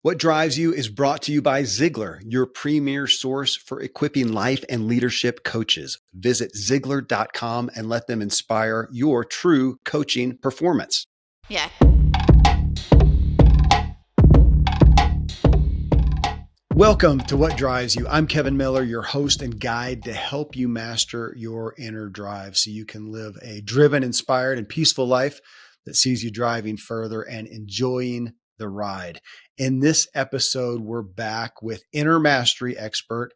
What Drives You is brought to you by Ziglar, your premier source for equipping life and leadership coaches. Visit Ziglar.com and let them inspire your true coaching performance. Yeah. Welcome to What Drives You. I'm Kevin Miller, your host and guide to help you master your inner drive so you can live a driven, inspired, and peaceful life that sees you driving further and enjoying the ride. In this episode, we're back with inner mastery expert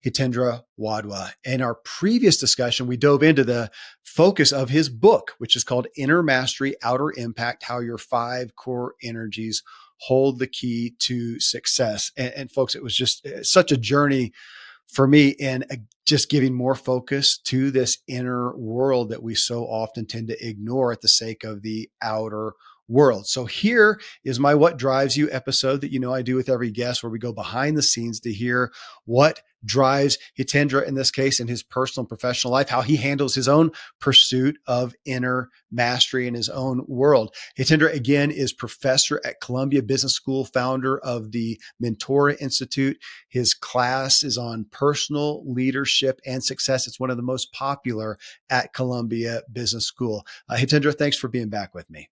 Hitendra Wadhwa. In our previous discussion, we dove into the focus of his book, which is called Inner Mastery, Outer Impact: How Your 5 Core Energies Hold the Key to Success. And folks, it was just such a journey for me in just giving more focus to this inner world that we so often tend to ignore at the sake of the outer world. So here is my What Drives You episode that I do with every guest, where we go behind the scenes to hear what drives Hitendra in this case in his personal and professional life, how he handles his own pursuit of inner mastery in his own world. Hitendra, again, is professor at Columbia Business School, founder of the Mentora Institute. His class is on personal leadership and success. It's one of the most popular at Columbia Business School. Hitendra, thanks for being back with me.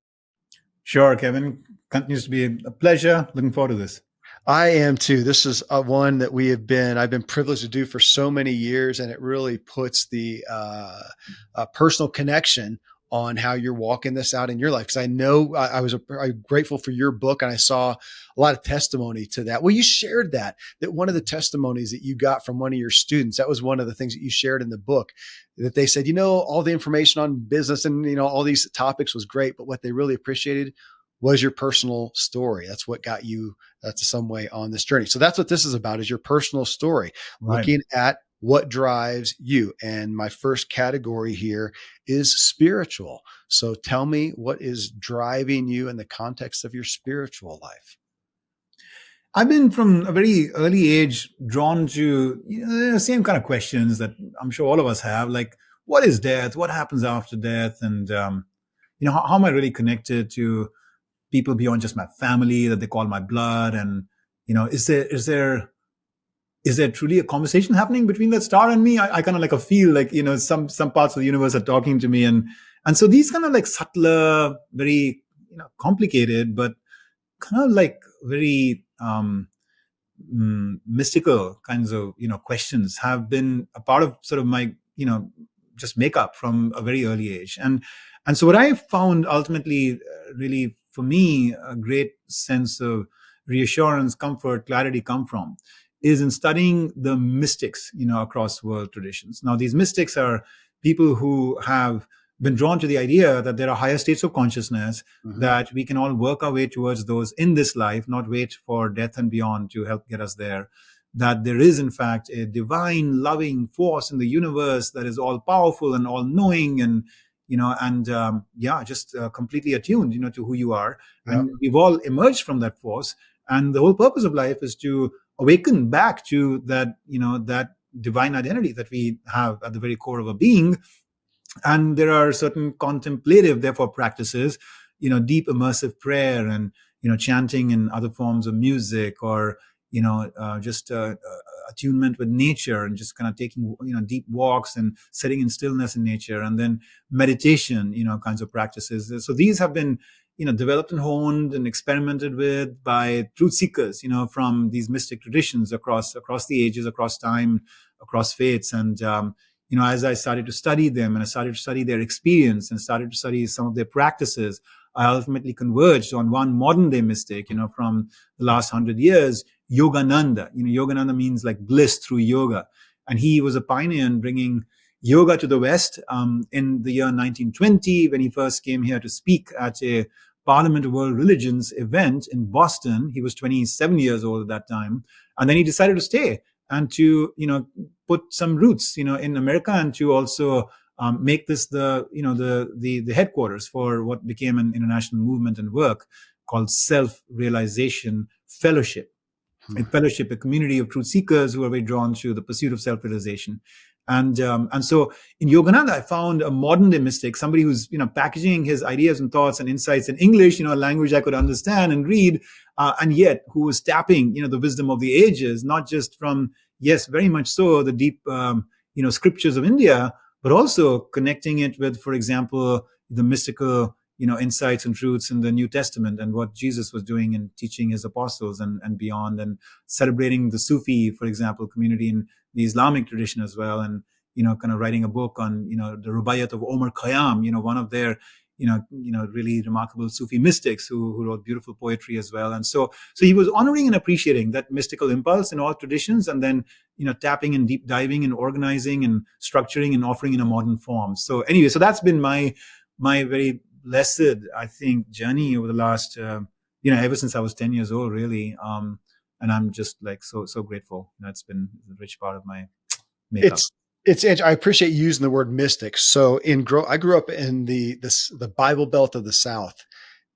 Sure, Kevin. Continues to be a pleasure. Looking forward to this. I am too. This is one that I've been privileged to do for so many years, and it really puts the personal connection on how you're walking this out in your life. Because I know I'm grateful for your book, and I saw a lot of testimony to that. Well, you shared that one of the testimonies that you got from one of your students, that was one of the things that you shared in the book, that they said, all the information on business and, all these topics was great, but what they really appreciated was your personal story. That's what got you, that's some way on this journey. So that's what this is about, is your personal story, Right. Looking at what drives you. And my first category here is spiritual. So tell me, what is driving you in the context of your spiritual life? I've been from a very early age drawn to the same kind of questions that I'm sure all of us have, like what is death? What happens after death? And, how am I really connected to people beyond just my family that they call my blood? And, is there truly a conversation happening between that star and me? I kind of like feel like, some parts of the universe are talking to me. And so these kind of like subtler, very, complicated, but kind of like very mystical kinds of, questions have been a part of sort of my, just makeup from a very early age. And so what I found ultimately really for me a great sense of reassurance, comfort, clarity come from is in studying the mystics, across world traditions. Now, these mystics are people who have been drawn to the idea that there are higher states of consciousness, that we can all work our way towards those in this life, not wait for death and beyond to help get us there. That there is, in fact, a divine, loving force in the universe that is all powerful and all knowing and, just completely attuned, to who you are. Yep. And we've all emerged from that force. And the whole purpose of life is to awaken back to that, that divine identity that we have at the very core of our being. And there are certain contemplative, therefore, practices, deep immersive prayer and, chanting and other forms of music, or, just attunement with nature and just kind of taking, deep walks and sitting in stillness in nature, and then meditation, kinds of practices. So these have been, developed and honed and experimented with by truth seekers, from these mystic traditions across the ages, across time, across faiths. And, as I started to study them and I started to study their experience and started to study some of their practices, I ultimately converged on one modern day mystic, from the last 100 years, Yogananda. Yogananda means like bliss through yoga. And he was a pioneer in bringing yoga to the West in the year 1920, when he first came here to speak at a Parliament of World Religions event in Boston. He was 27 years old at that time. And then he decided to stay and to, put some roots, in America, and to also make this the headquarters for what became an international movement and work called Self-Realization Fellowship. A fellowship, a community of truth seekers who are very drawn to the pursuit of self-realization. And so in Yogananda, I found a modern day mystic, somebody who's packaging his ideas and thoughts and insights in English, a language I could understand and read, and yet who was tapping the wisdom of the ages, not just from, yes, very much so, the deep scriptures of India, but also connecting it with, for example, the mystical insights and truths in the New Testament and what Jesus was doing and teaching his apostles and beyond, and celebrating the Sufi, for example, community in the Islamic tradition as well, and kind of writing a book on the Rubaiyat of Omar Khayyam, one of their really remarkable Sufi mystics who wrote beautiful poetry as well. And so he was honoring and appreciating that mystical impulse in all traditions, and then tapping and deep diving and organizing and structuring and offering in a modern form. So anyway, so that's been my very blessed, I think, journey over the last ever since I was 10 years old, really. And I'm just like so grateful. It's been a rich part of my makeup. I appreciate you using the word mystic. So I grew up in the Bible Belt of the South,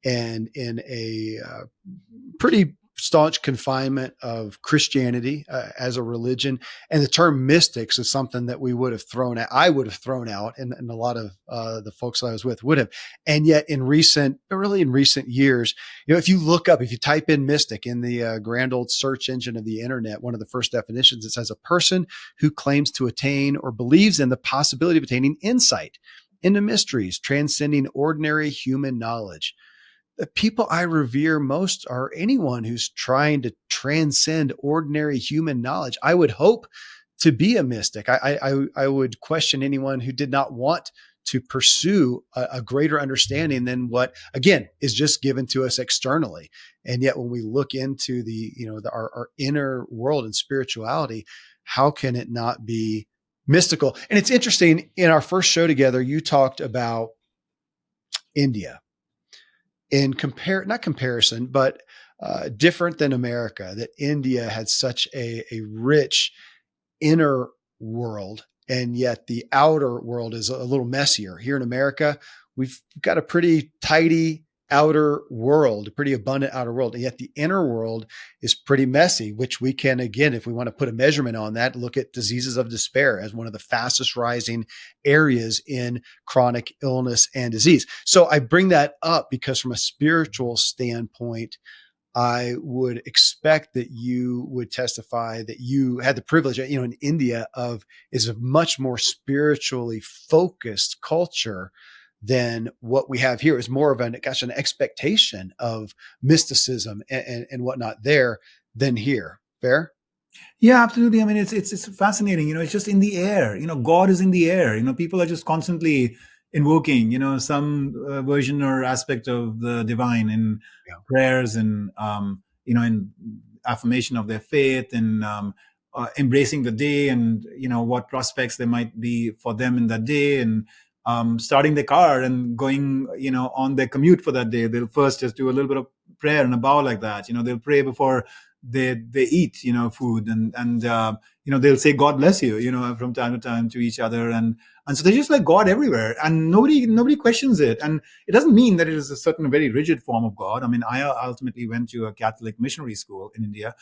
and in a pretty staunch confinement of Christianity as a religion. And the term mystics is something that I would have thrown out, and a lot of the folks I was with would have. And yet in recent years, if you type in mystic in the grand old search engine of the internet, one of the first definitions, it says a person who claims to attain or believes in the possibility of attaining insight into mysteries transcending ordinary human knowledge. The people I revere most are anyone who's trying to transcend ordinary human knowledge. I would hope to be a mystic. I would question anyone who did not want to pursue a greater understanding than what, again, is just given to us externally. And yet when we look into our inner world and spirituality, how can it not be mystical? And it's interesting, in our first show together, you talked about India. Not comparison, but different than America, that India had such a rich inner world, and yet the outer world is a little messier. Here in America, we've got a pretty tidy outer world, a pretty abundant outer world, and yet the inner world is pretty messy, which we can, again, if we want to put a measurement on that, look at diseases of despair as one of the fastest rising areas in chronic illness and disease. So I bring that up because from a spiritual standpoint, I would expect that you would testify that you had the privilege, in India is a much more spiritually focused culture than what we have here. Is more of an expectation of mysticism and whatnot there than here. Fair? Yeah, absolutely. I mean, it's fascinating. It's just in the air. God is in the air. People are just constantly invoking, some version or aspect of the divine in prayers and, in affirmation of their faith, and embracing the day and, what prospects there might be for them in that day, and starting their car and going, on their commute for that day. They'll first just do a little bit of prayer and a bow like that. They'll pray before they eat food, and they'll say God bless you from time to time to each other, and so they're just like God everywhere, and nobody questions it. And it doesn't mean that it is a certain very rigid form of God. I mean, I ultimately went to a Catholic missionary school in India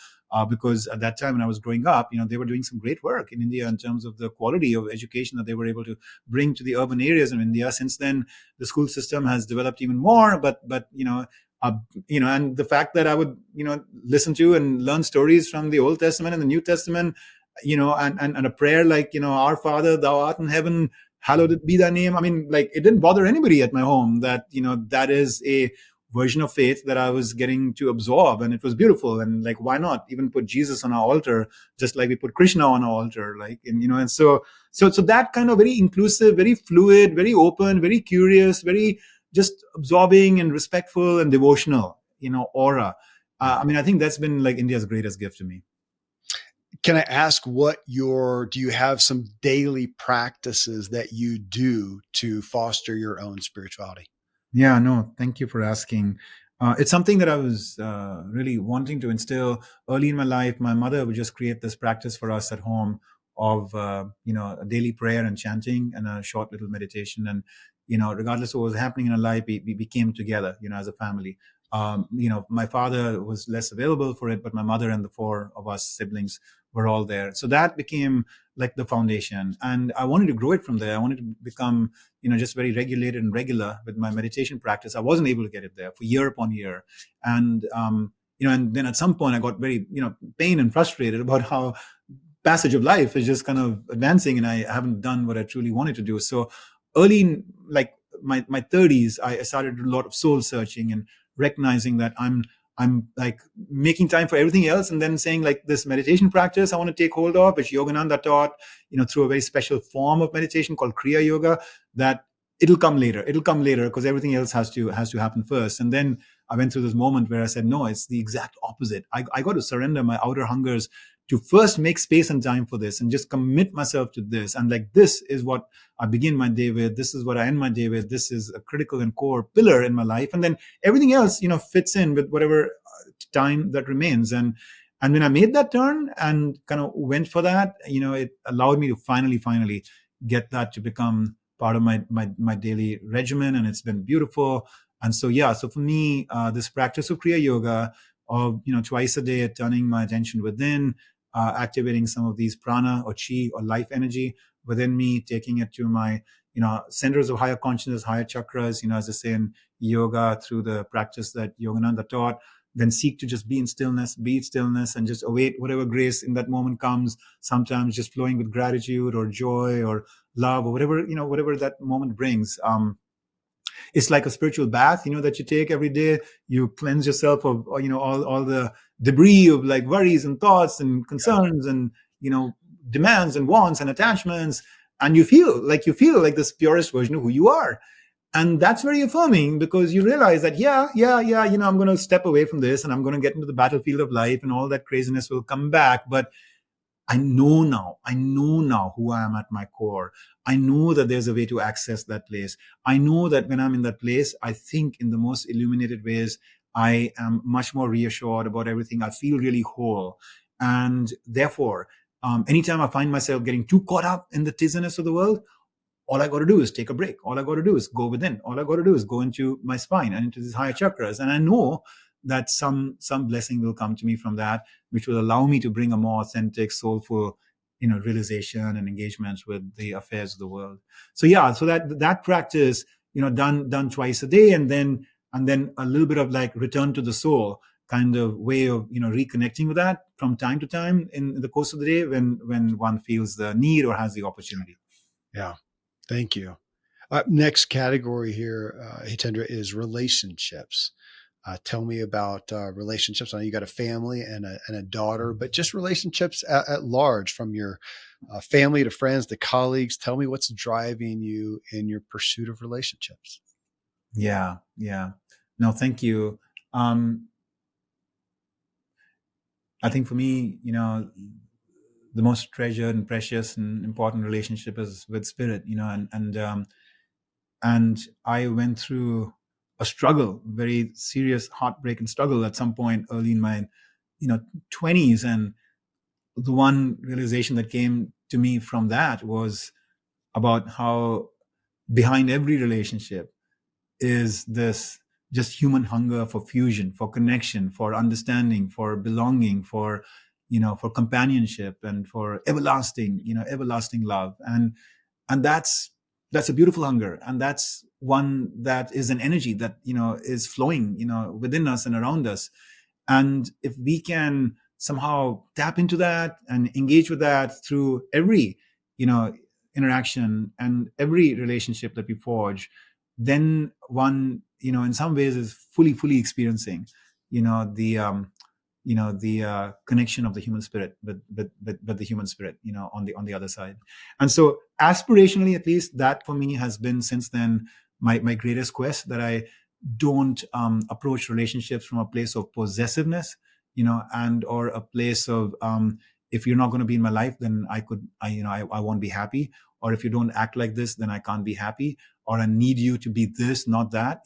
because at that time when I was growing up, they were doing some great work in India in terms of the quality of education that they were able to bring to the urban areas of India. Since then, the school system has developed even more, but and the fact that I would, listen to and learn stories from the Old Testament and the New Testament, and a prayer like, Our Father, thou art in heaven, hallowed be thy name. I mean, like, it didn't bother anybody at my home that, that is a version of faith that I was getting to absorb. And it was beautiful. And like, why not even put Jesus on our altar, just like we put Krishna on our altar, like, and so that kind of very inclusive, very fluid, very open, very curious, very just absorbing and respectful and devotional, aura. I mean, I think that's been like India's greatest gift to me. Can I ask do you have some daily practices that you do to foster your own spirituality? Yeah, no, thank you for asking. It's something that I was really wanting to instill early in my life. My mother would just create this practice for us at home of, a daily prayer and chanting and a short little meditation. And, regardless of what was happening in our life, we came together, as a family. My father was less available for it, but my mother and the four of us siblings were all there. So that became like the foundation. And I wanted to grow it from there. I wanted to become, just very regulated and regular with my meditation practice. I wasn't able to get it there for year upon year. And, and then at some point I got very, pain and frustrated about how passage of life is just kind of advancing and I haven't done what I truly wanted to do. So early in like my 30s, I started a lot of soul searching and recognizing that I'm like making time for everything else, and then saying like this meditation practice I want to take hold of, which Yogananda taught, through a very special form of meditation called Kriya Yoga, that it'll come later. It'll come later because everything else has to happen first. And then I went through this moment where I said, no, it's the exact opposite. I got to surrender my outer hungers to first make space and time for this and just commit myself to this. And like, this is what I begin my day with. This is what I end my day with. This is a critical and core pillar in my life. And then everything else, fits in with whatever time that remains. And when I made that turn and kind of went for that, it allowed me to finally get that to become part of my daily regimen. And it's been beautiful. And so, yeah, so for me, this practice of Kriya Yoga, of, twice a day, turning my attention within, activating some of these prana or chi or life energy within me, taking it to my, centers of higher consciousness, higher chakras, as I say in yoga, through the practice that Yogananda taught, then seek to just be in stillness, and just await whatever grace in that moment comes, sometimes just flowing with gratitude or joy or love or whatever that moment brings. It's like a spiritual bath, that you take every day. You cleanse yourself of, all the debris of like worries and thoughts and concerns and, demands and wants and attachments. And you feel like this purest version of who you are. And that's very affirming because you realize that, I'm going to step away from this and I'm going to get into the battlefield of life and all that craziness will come back. But I know now who I am at my core. I know that there's a way to access that place. I know that when I'm in that place, I think in the most illuminated ways. I am much more reassured about everything. I feel really whole. And therefore, anytime I find myself getting too caught up in the tiziness of the world, all I got to do is take a break. All I got to do is go within. All I got to do is go into my spine and into these higher chakras. And I know that some blessing will come to me from that, which will allow me to bring a more authentic, soulful, realization and engagement with the affairs of the world. So yeah, so that practice, done twice a day, and then a little bit of like return to the soul kind of way of reconnecting with that from time to time in the course of the day when one feels the need or has the opportunity. Yeah. Thank you. Next category here, Hitendra, is relationships. Tell me about relationships. I know you got a family and a daughter, but just relationships at large, from your family to friends to colleagues. Tell me what's driving you in your pursuit of relationships. Yeah. No, thank you. I think for me, the most treasured and precious and important relationship is with spirit, and I went through a struggle, very serious heartbreak and struggle at some point early in my, 20s. And the one realization that came to me from that was about how behind every relationship is this just human hunger for fusion, for connection, for understanding, for belonging, for companionship, and for everlasting love. And that's a beautiful hunger, and that's one that is an energy that is flowing within us and around us. And if we can somehow tap into that and engage with that through every interaction and every relationship that we forge, then one in some ways is fully experiencing the connection of the human spirit, but the human spirit on the other side. And so aspirationally, at least, that for me has been since then my greatest quest, that I don't approach relationships from a place of possessiveness, and or a place of if you're not going to be in my life, then I won't be happy. Or if you don't act like this, then I can't be happy. Or I need you to be this, not that.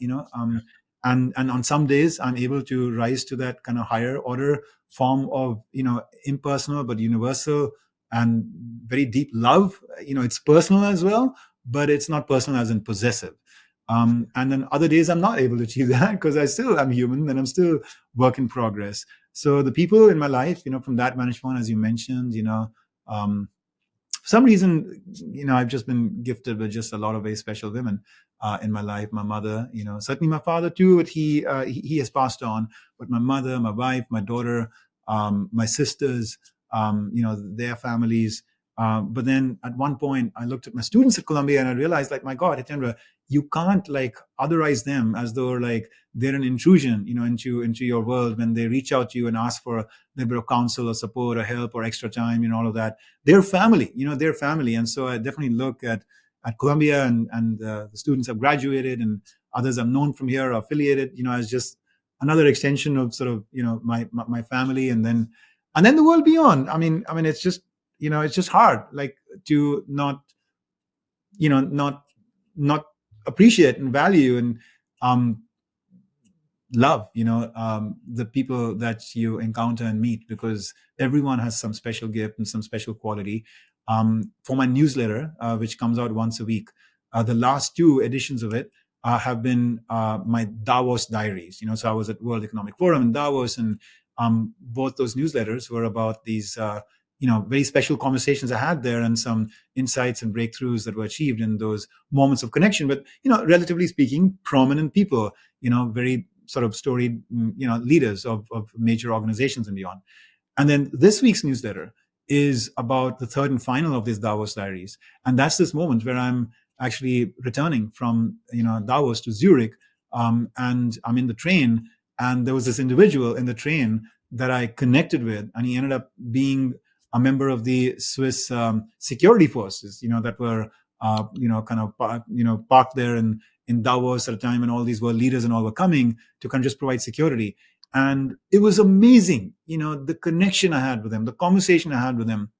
And on some days I'm able to rise to that kind of higher order form of impersonal but universal and very deep love. It's personal as well, but it's not personal as in possessive. And then other days I'm not able to achieve that because I still am human and I'm still work in progress. So the people in my life, from that vantage point, as you mentioned, um, for some reason, I've just been gifted with just a lot of very special women in my life. My mother, certainly my father too, but he has passed on. But my mother, my wife, my daughter, my sisters, their families. But then at one point, I looked at my students at Columbia and I realized, like, my God, Hitendra, you can't like otherize them as though like they're an intrusion, into your world when they reach out to you and ask for a little bit of counsel or support or help or extra time, all of that. They're family, they're family. And so I definitely look at Columbia and the students have graduated and others I've known from here are affiliated, as just another extension of sort of, my family and then the world beyond. I mean, it's just hard, like to not appreciate and value and um, love the people that you encounter and meet, because everyone has some special gift and some special quality. For my newsletter, which comes out once a week, the last two editions of it have been my Davos diaries. So I was at World Economic Forum in Davos, and both those newsletters were about these very special conversations I had there and some insights and breakthroughs that were achieved in those moments of connection with relatively speaking prominent people, very sort of storied, leaders of major organizations and beyond. And then this week's newsletter is about the third and final of these Davos diaries. And that's this moment where I'm actually returning from, Davos to Zurich. And I'm in the train, and there was this individual in the train that I connected with, and he ended up being a member of the Swiss security forces, that were, kind of, parked there in Davos at a time when all these world leaders and all were coming to kind of just provide security. And it was amazing, the connection I had with them, the conversation I had with them,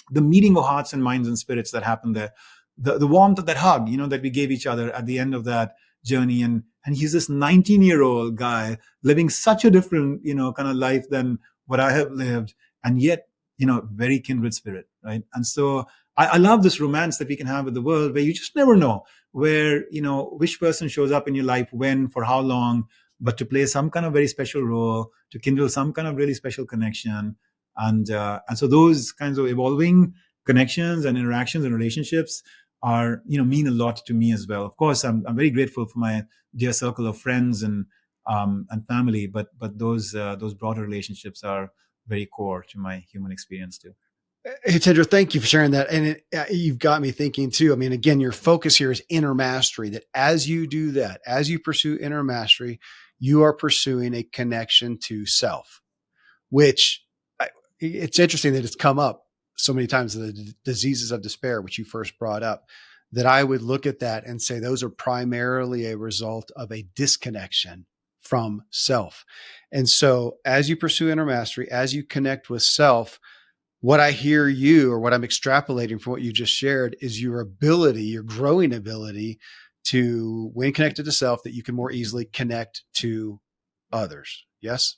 the meeting of hearts and minds and spirits that happened there, the warmth of that hug, that we gave each other at the end of that journey. And he's this 19-year-old guy living such a different, kind of life than what I have lived, and yet, very kindred spirit, right? And so I love this romance that we can have with the world, where you just never know where, which person shows up in your life, when, for how long, but to play some kind of very special role, to kindle some kind of really special connection. And so those kinds of evolving connections and interactions and relationships are, mean a lot to me as well. Of course, I'm very grateful for my dear circle of friends and family, but those broader relationships are very core to my human experience too. Hey, Tendra, thank you for sharing that. And you've got me thinking too. I mean, again, your focus here is inner mastery, that as you do that, as you pursue inner mastery, you are pursuing a connection to self, which it's interesting that it's come up so many times, the diseases of despair, which you first brought up, that I would look at that and say those are primarily a result of a disconnection from self. And so as you pursue inner mastery, as you connect with self, what I hear you, or what I'm extrapolating from what you just shared, is your ability, your growing ability to, when connected to self, that you can more easily connect to others. Yes?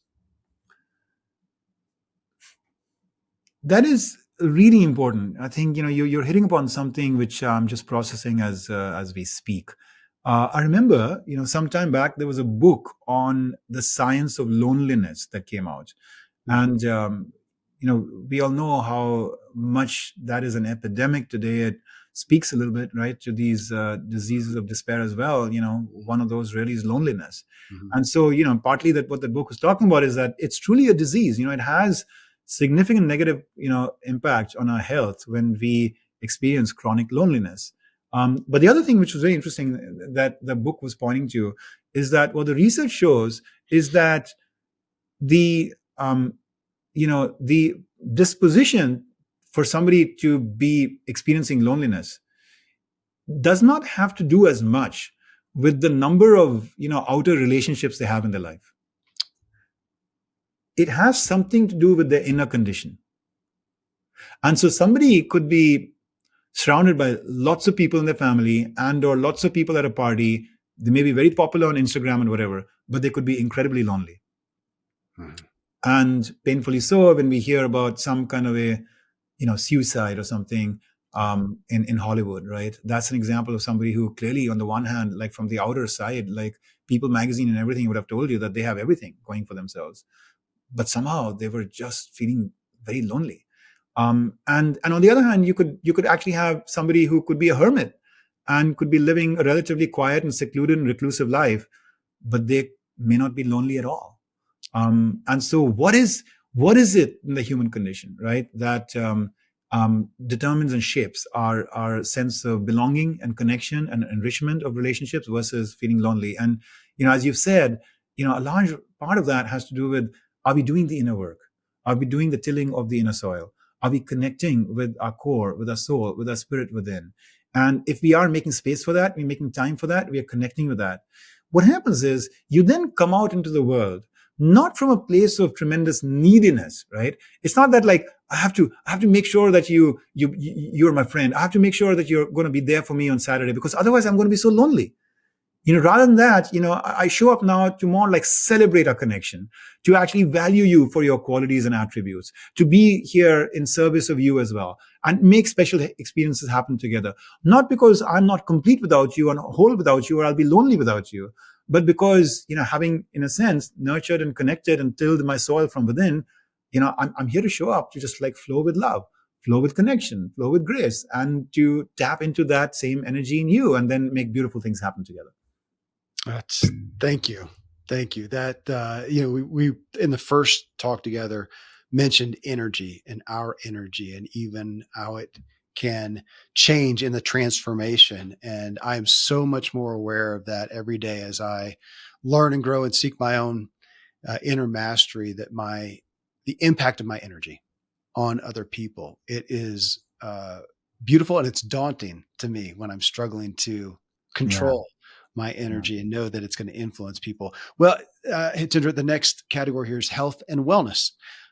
That is really important. I think you're hitting upon something which I'm just processing as we speak. I remember, some time back there was a book on the science of loneliness that came out, and we all know how much that is an epidemic today. It speaks a little bit, right, to these diseases of despair as well. One of those really is loneliness. Mm-hmm. And so, partly that what the book was talking about is that it's truly a disease. It has significant negative, impact on our health when we experience chronic loneliness. But the other thing which was very interesting that the book was pointing to is that what the research shows is that the the disposition for somebody to be experiencing loneliness does not have to do as much with the number of outer relationships they have in their life. It has something to do with their inner condition. And so somebody could be surrounded by lots of people in their family and or lots of people at a party. They may be very popular on Instagram and whatever, but they could be incredibly lonely. Mm-hmm. And painfully so, when we hear about some kind of a suicide or something, in Hollywood, right? That's an example of somebody who clearly, on the one hand, like from the outer side, like People magazine and everything would have told you that they have everything going for themselves, but somehow they were just feeling very lonely. And on the other hand, you could actually have somebody who could be a hermit and could be living a relatively quiet and secluded and reclusive life, but they may not be lonely at all. And so, what is it in the human condition, right, that determines and shapes our sense of belonging and connection and enrichment of relationships versus feeling lonely? And as you've said, a large part of that has to do with, are we doing the inner work? Are we doing the tilling of the inner soil? Are we connecting with our core, with our soul, with our spirit within? And if we are making space for that, we're making time for that, we are connecting with that. What happens is you then come out into the world not from a place of tremendous neediness, right? It's not that like I have to make sure that you're my friend. I have to make sure that you're going to be there for me on Saturday, because otherwise I'm going to be so lonely. Rather than that, I show up now to more like celebrate our connection, to actually value you for your qualities and attributes, to be here in service of you as well, and make special experiences happen together. Not because I'm not complete without you and whole without you, or I'll be lonely without you, but because, having, in a sense, nurtured and connected and tilled my soil from within, I'm here to show up to just like flow with love, flow with connection, flow with grace, and to tap into that same energy in you and then make beautiful things happen together. That's Thank you. Thank you. That we in the first talk together mentioned energy and our energy and even how it can change in the transformation. And I am so much more aware of that every day as I learn and grow and seek my own inner mastery, that the impact of my energy on other people. It is beautiful, and it's daunting to me when I'm struggling to Yeah. control my energy and know that it's going to influence people. Well, Hitendra, the next category here is health and wellness.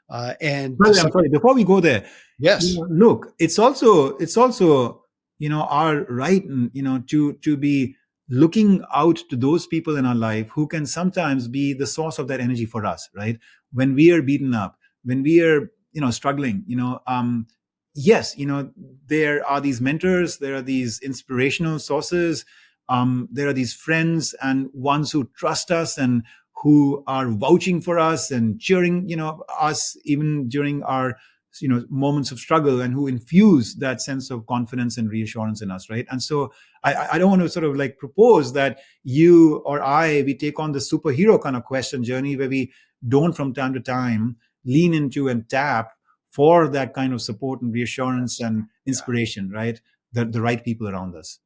And Well, I'm sorry. Before we go there, yes, look, it's also our right, to be looking out to those people in our life who can sometimes be the source of that energy for us, right? When we are beaten up, when we are struggling, yes, there are these mentors, there are these inspirational sources, there are these friends and ones who trust us and who are vouching for us and cheering, us even during our moments of struggle, and who infuse that sense of confidence and reassurance in us, right? And so I don't want to sort of like propose that you or we take on the superhero kind of quest and journey where we don't from time to time lean into and tap for that kind of support and reassurance and inspiration, right? The right people around us.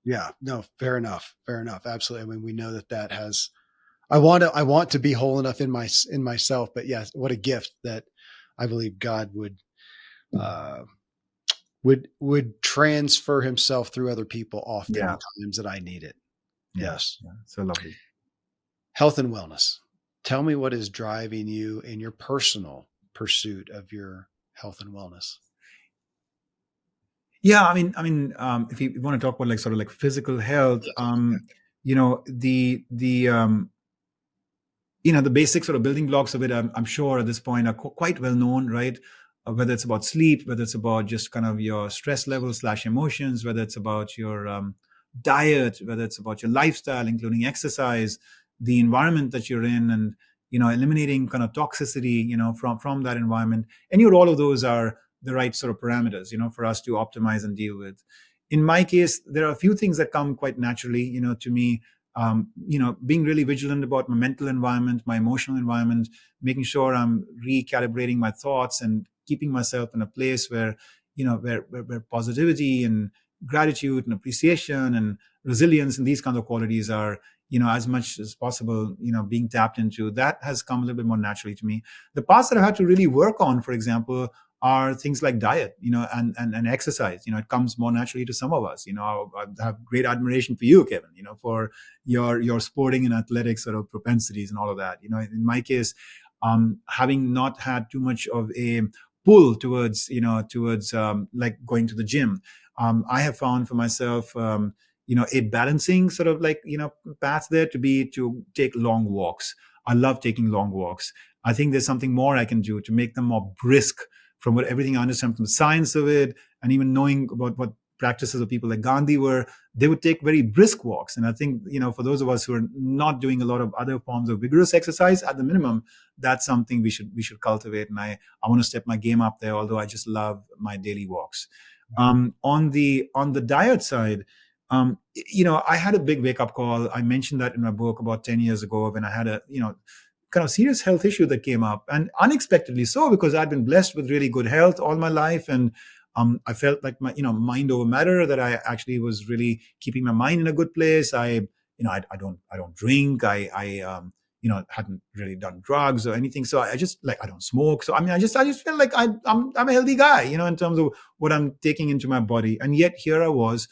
yeah, no, fair enough, fair enough, absolutely. I mean, we know that has. I want to be whole enough in myself, but yes, what a gift that I believe God uh, would transfer Himself through other people often Yeah. in times that I need it. Yeah. Yes. Yeah. So lovely. Health and wellness. Tell me what is driving you in your personal pursuit of your health and wellness. Yeah, if you want to talk about like sort of like physical health, the basic sort of building blocks of it, I'm sure at this point are quite well known, right? Whether it's about sleep, whether it's about just kind of your stress levels / emotions, whether it's about your diet, whether it's about your lifestyle, including exercise, the environment that you're in, and eliminating kind of toxicity, from that environment. Any or all of those are the right sort of parameters, for us to optimize and deal with. In my case, there are a few things that come quite naturally, to me. Being really vigilant about my mental environment, my emotional environment, making sure I'm recalibrating my thoughts and keeping myself in a place where, where positivity and gratitude and appreciation and resilience and these kinds of qualities are, as much as possible, being tapped into. That has come a little bit more naturally to me. The parts that I've had to really work on, for example, are things like diet, and exercise. It comes more naturally to some of us. I have great admiration for you, Kevin, for your sporting and athletic sort of propensities and all of that. In my case, having not had too much of a pull towards like going to the gym, I have found for myself, a balancing sort of like, path there to take long walks. I love taking long walks. I think there's something more I can do to make them more brisk from what everything I understand from the science of it, and even knowing about what practices of people like Gandhi were, they would take very brisk walks. And I think, for those of us who are not doing a lot of other forms of vigorous exercise, at the minimum, that's something we should cultivate. And I want to step my game up there, although I just love my daily walks. On the diet side, I had a big wake up call. I mentioned that in my book about 10 years ago when I had a, kind of serious health issue that came up, and unexpectedly so, because I'd been blessed with really good health all my life. And I felt like my, mind over matter, that I actually was really keeping my mind in a good place. I don't drink. Hadn't really done drugs or anything. So I just I don't smoke. So I mean, I just felt like I'm a healthy guy, in terms of what I'm taking into my body. And yet here I was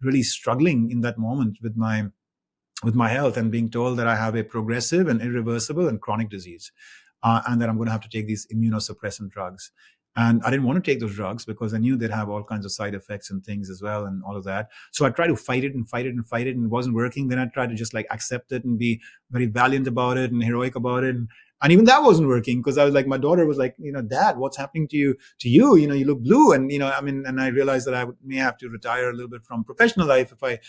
really struggling in that moment with my health, and being told that I have a progressive and irreversible and chronic disease, and that I'm going to have to take these immunosuppressant drugs. And I didn't want to take those drugs because I knew they'd have all kinds of side effects and things as well, and all of that. So I tried to fight it and fight it and fight it, and it wasn't working. Then I tried to just accept it and be very valiant about it and heroic about it. And even that wasn't working, because I was my daughter was Dad, what's happening to you? You look blue. And, and I realized that I may have to retire a little bit from professional life if I,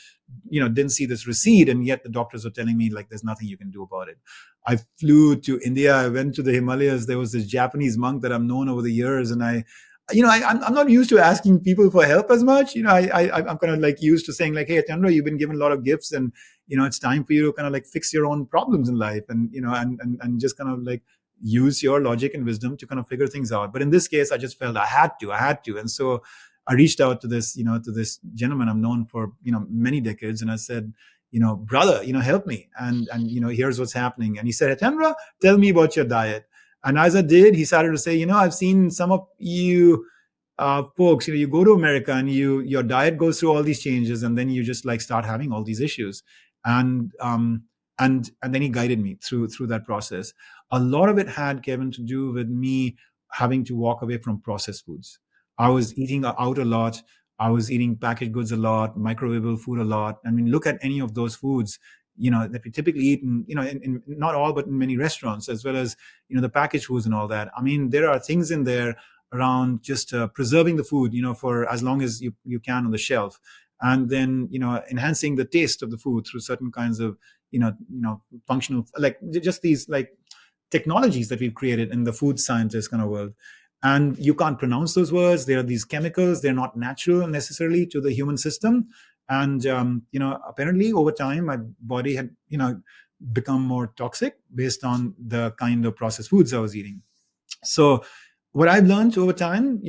didn't see this recede. And yet the doctors are telling me there's nothing you can do about it. I flew to India. I went to the Himalayas. There was this Japanese monk that I've known over the years. And I'm not used to asking people for help as much. I'm kind of used to saying hey, Hitendra, you've been given a lot of gifts, and it's time for you to kind of fix your own problems in life, and and just kind of use your logic and wisdom to kind of figure things out. But in this case, I just felt I had to, and so I reached out to this gentleman I've known for many decades, and I said, brother, help me, and here's what's happening. And he said, Hitendra, tell me about your diet. And as I did, he started to say, I've seen some of you folks, you go to America and your diet goes through all these changes, and then you just start having all these issues. And then he guided me through that process. A lot of it had, Kevin, to do with me having to walk away from processed foods. I was eating out a lot. I was eating packaged goods a lot, microwavable food a lot. I mean, look at any of those foods, that we typically eat in not all, but in many restaurants, as well as, the packaged foods and all that. I mean, there are things in there around just preserving the food, for as long as you can on the shelf. And then, enhancing the taste of the food through certain kinds of, functional, just these technologies that we've created in the food scientist kind of world. And you can't pronounce those words. There are these chemicals. They're not natural necessarily to the human system. And, apparently over time, my body had, become more toxic based on the kind of processed foods I was eating. So what I've learned over time,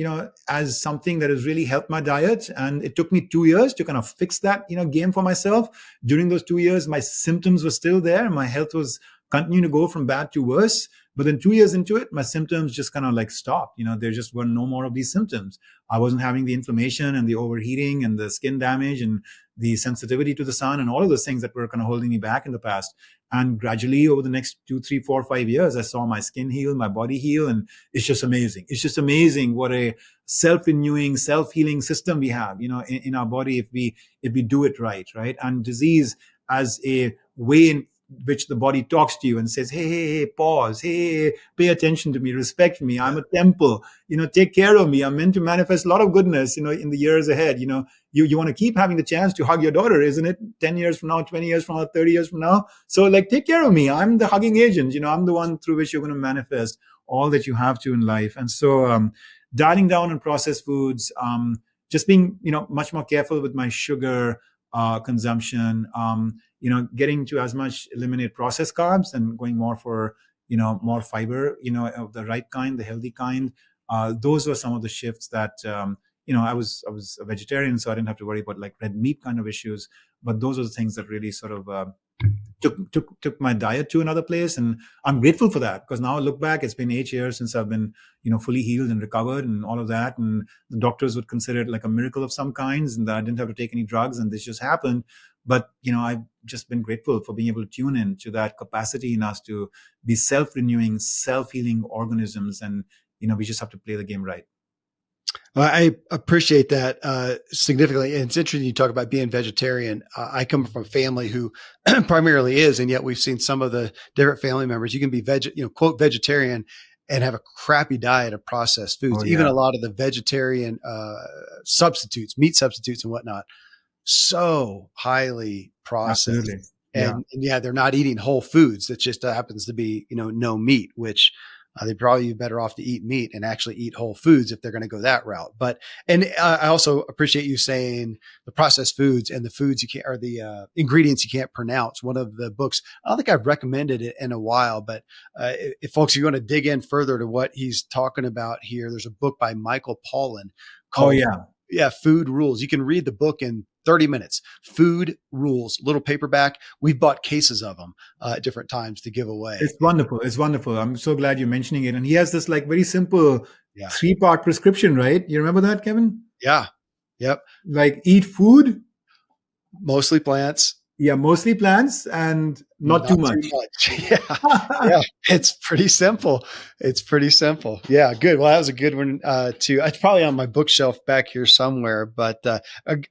as something that has really helped my diet, and it took me 2 years to kind of fix that, game for myself. During those 2 years, my symptoms were still there. My health was continuing to go from bad to worse. But then 2 years into it, my symptoms just kind of stopped. There just were no more of these symptoms. I wasn't having the inflammation and the overheating and the skin damage and the sensitivity to the sun and all of those things that were kind of holding me back in the past. And gradually over the next 2, 3, 4, 5 years, I saw my skin heal, my body heal. And it's just amazing. It's just amazing what a self-renewing, self-healing system we have, in our body if we do it right. And disease as a way in which the body talks to you and says, hey, pause, hey, pay attention to me, respect me. I'm a temple, take care of me. I'm meant to manifest a lot of goodness, in the years ahead. You want to keep having the chance to hug your daughter, isn't it? 10 years from now, 20 years from now, 30 years from now. So take care of me. I'm the hugging agent. I'm the one through which you're going to manifest all that you have to in life. And so dieting down on processed foods, just being, much more careful with my sugar consumption, getting to as much eliminate processed carbs and going more for, more fiber, of the right kind, the healthy kind. Those were some of the shifts that, I was a vegetarian, so I didn't have to worry about red meat kind of issues. But those are the things that really sort of took my diet to another place. And I'm grateful for that, because now I look back, it's been 8 years since I've been, fully healed and recovered and all of that. And the doctors would consider it like a miracle of some kinds, and that I didn't have to take any drugs and this just happened. But, I've just been grateful for being able to tune in to that capacity in us to be self-renewing, self-healing organisms. And, we just have to play the game right. I appreciate that significantly. And it's interesting you talk about being vegetarian. I come from a family who primarily is, and yet we've seen some of the different family members. You can be quote, vegetarian and have a crappy diet of processed Oh foods. Even yeah, a lot of the vegetarian substitutes, meat substitutes and whatnot, so highly processed. absolutely. Yeah. And yeah, they're not eating whole foods. It just happens to be, no meat, which they'd probably be better off to eat meat and actually eat whole foods if they're going to go that route. But, and I also appreciate you saying the processed foods and the foods you can't, or the ingredients you can't pronounce. One of the books, I don't think I've recommended it in a while, but if folks are going to dig in further to what he's talking about here, there's a book by Michael Pollan Oh called, yeah. yeah, Food Rules. You can read the book in 30 minutes. Food Rules, little paperback. We've bought cases of them at different times to give away. It's wonderful. It's wonderful. I'm so glad you're mentioning it. And he has this like very simple Yeah. 3-part prescription, right? You remember that, Kevin? Yeah. Yep. Like eat food. Mostly plants, Yeah, mostly plants and not too not too much. much. Yeah. Yeah. It's pretty simple. It's pretty simple. Yeah. Good. Well, that was a good one, too. It's probably on my bookshelf back here somewhere, but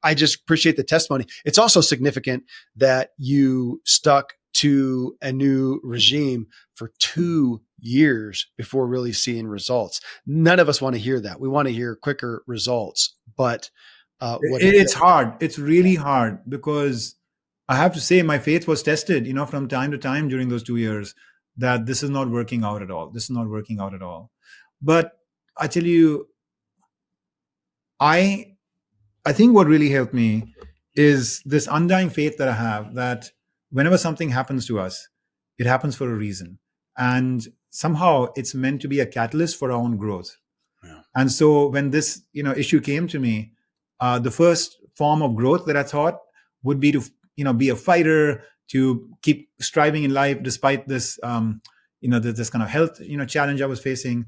I just appreciate the testimony. It's also significant that you stuck to a new regime for 2 years before really seeing results. None of us want to hear that. We want to hear quicker results, but what he It's did. hard. It's really hard because I have to say my faith was tested, from time to time during those 2 years that this is not working out at all. This is not working out at all. But I tell you, I I think what really helped me is this undying faith that I have that whenever something happens to us, it happens for a reason. And somehow it's meant to be a catalyst for our own growth. Yeah. And so when this, issue came to me, the first form of growth that I thought would be to, be a fighter, to keep striving in life despite this, this kind of health, challenge I was facing.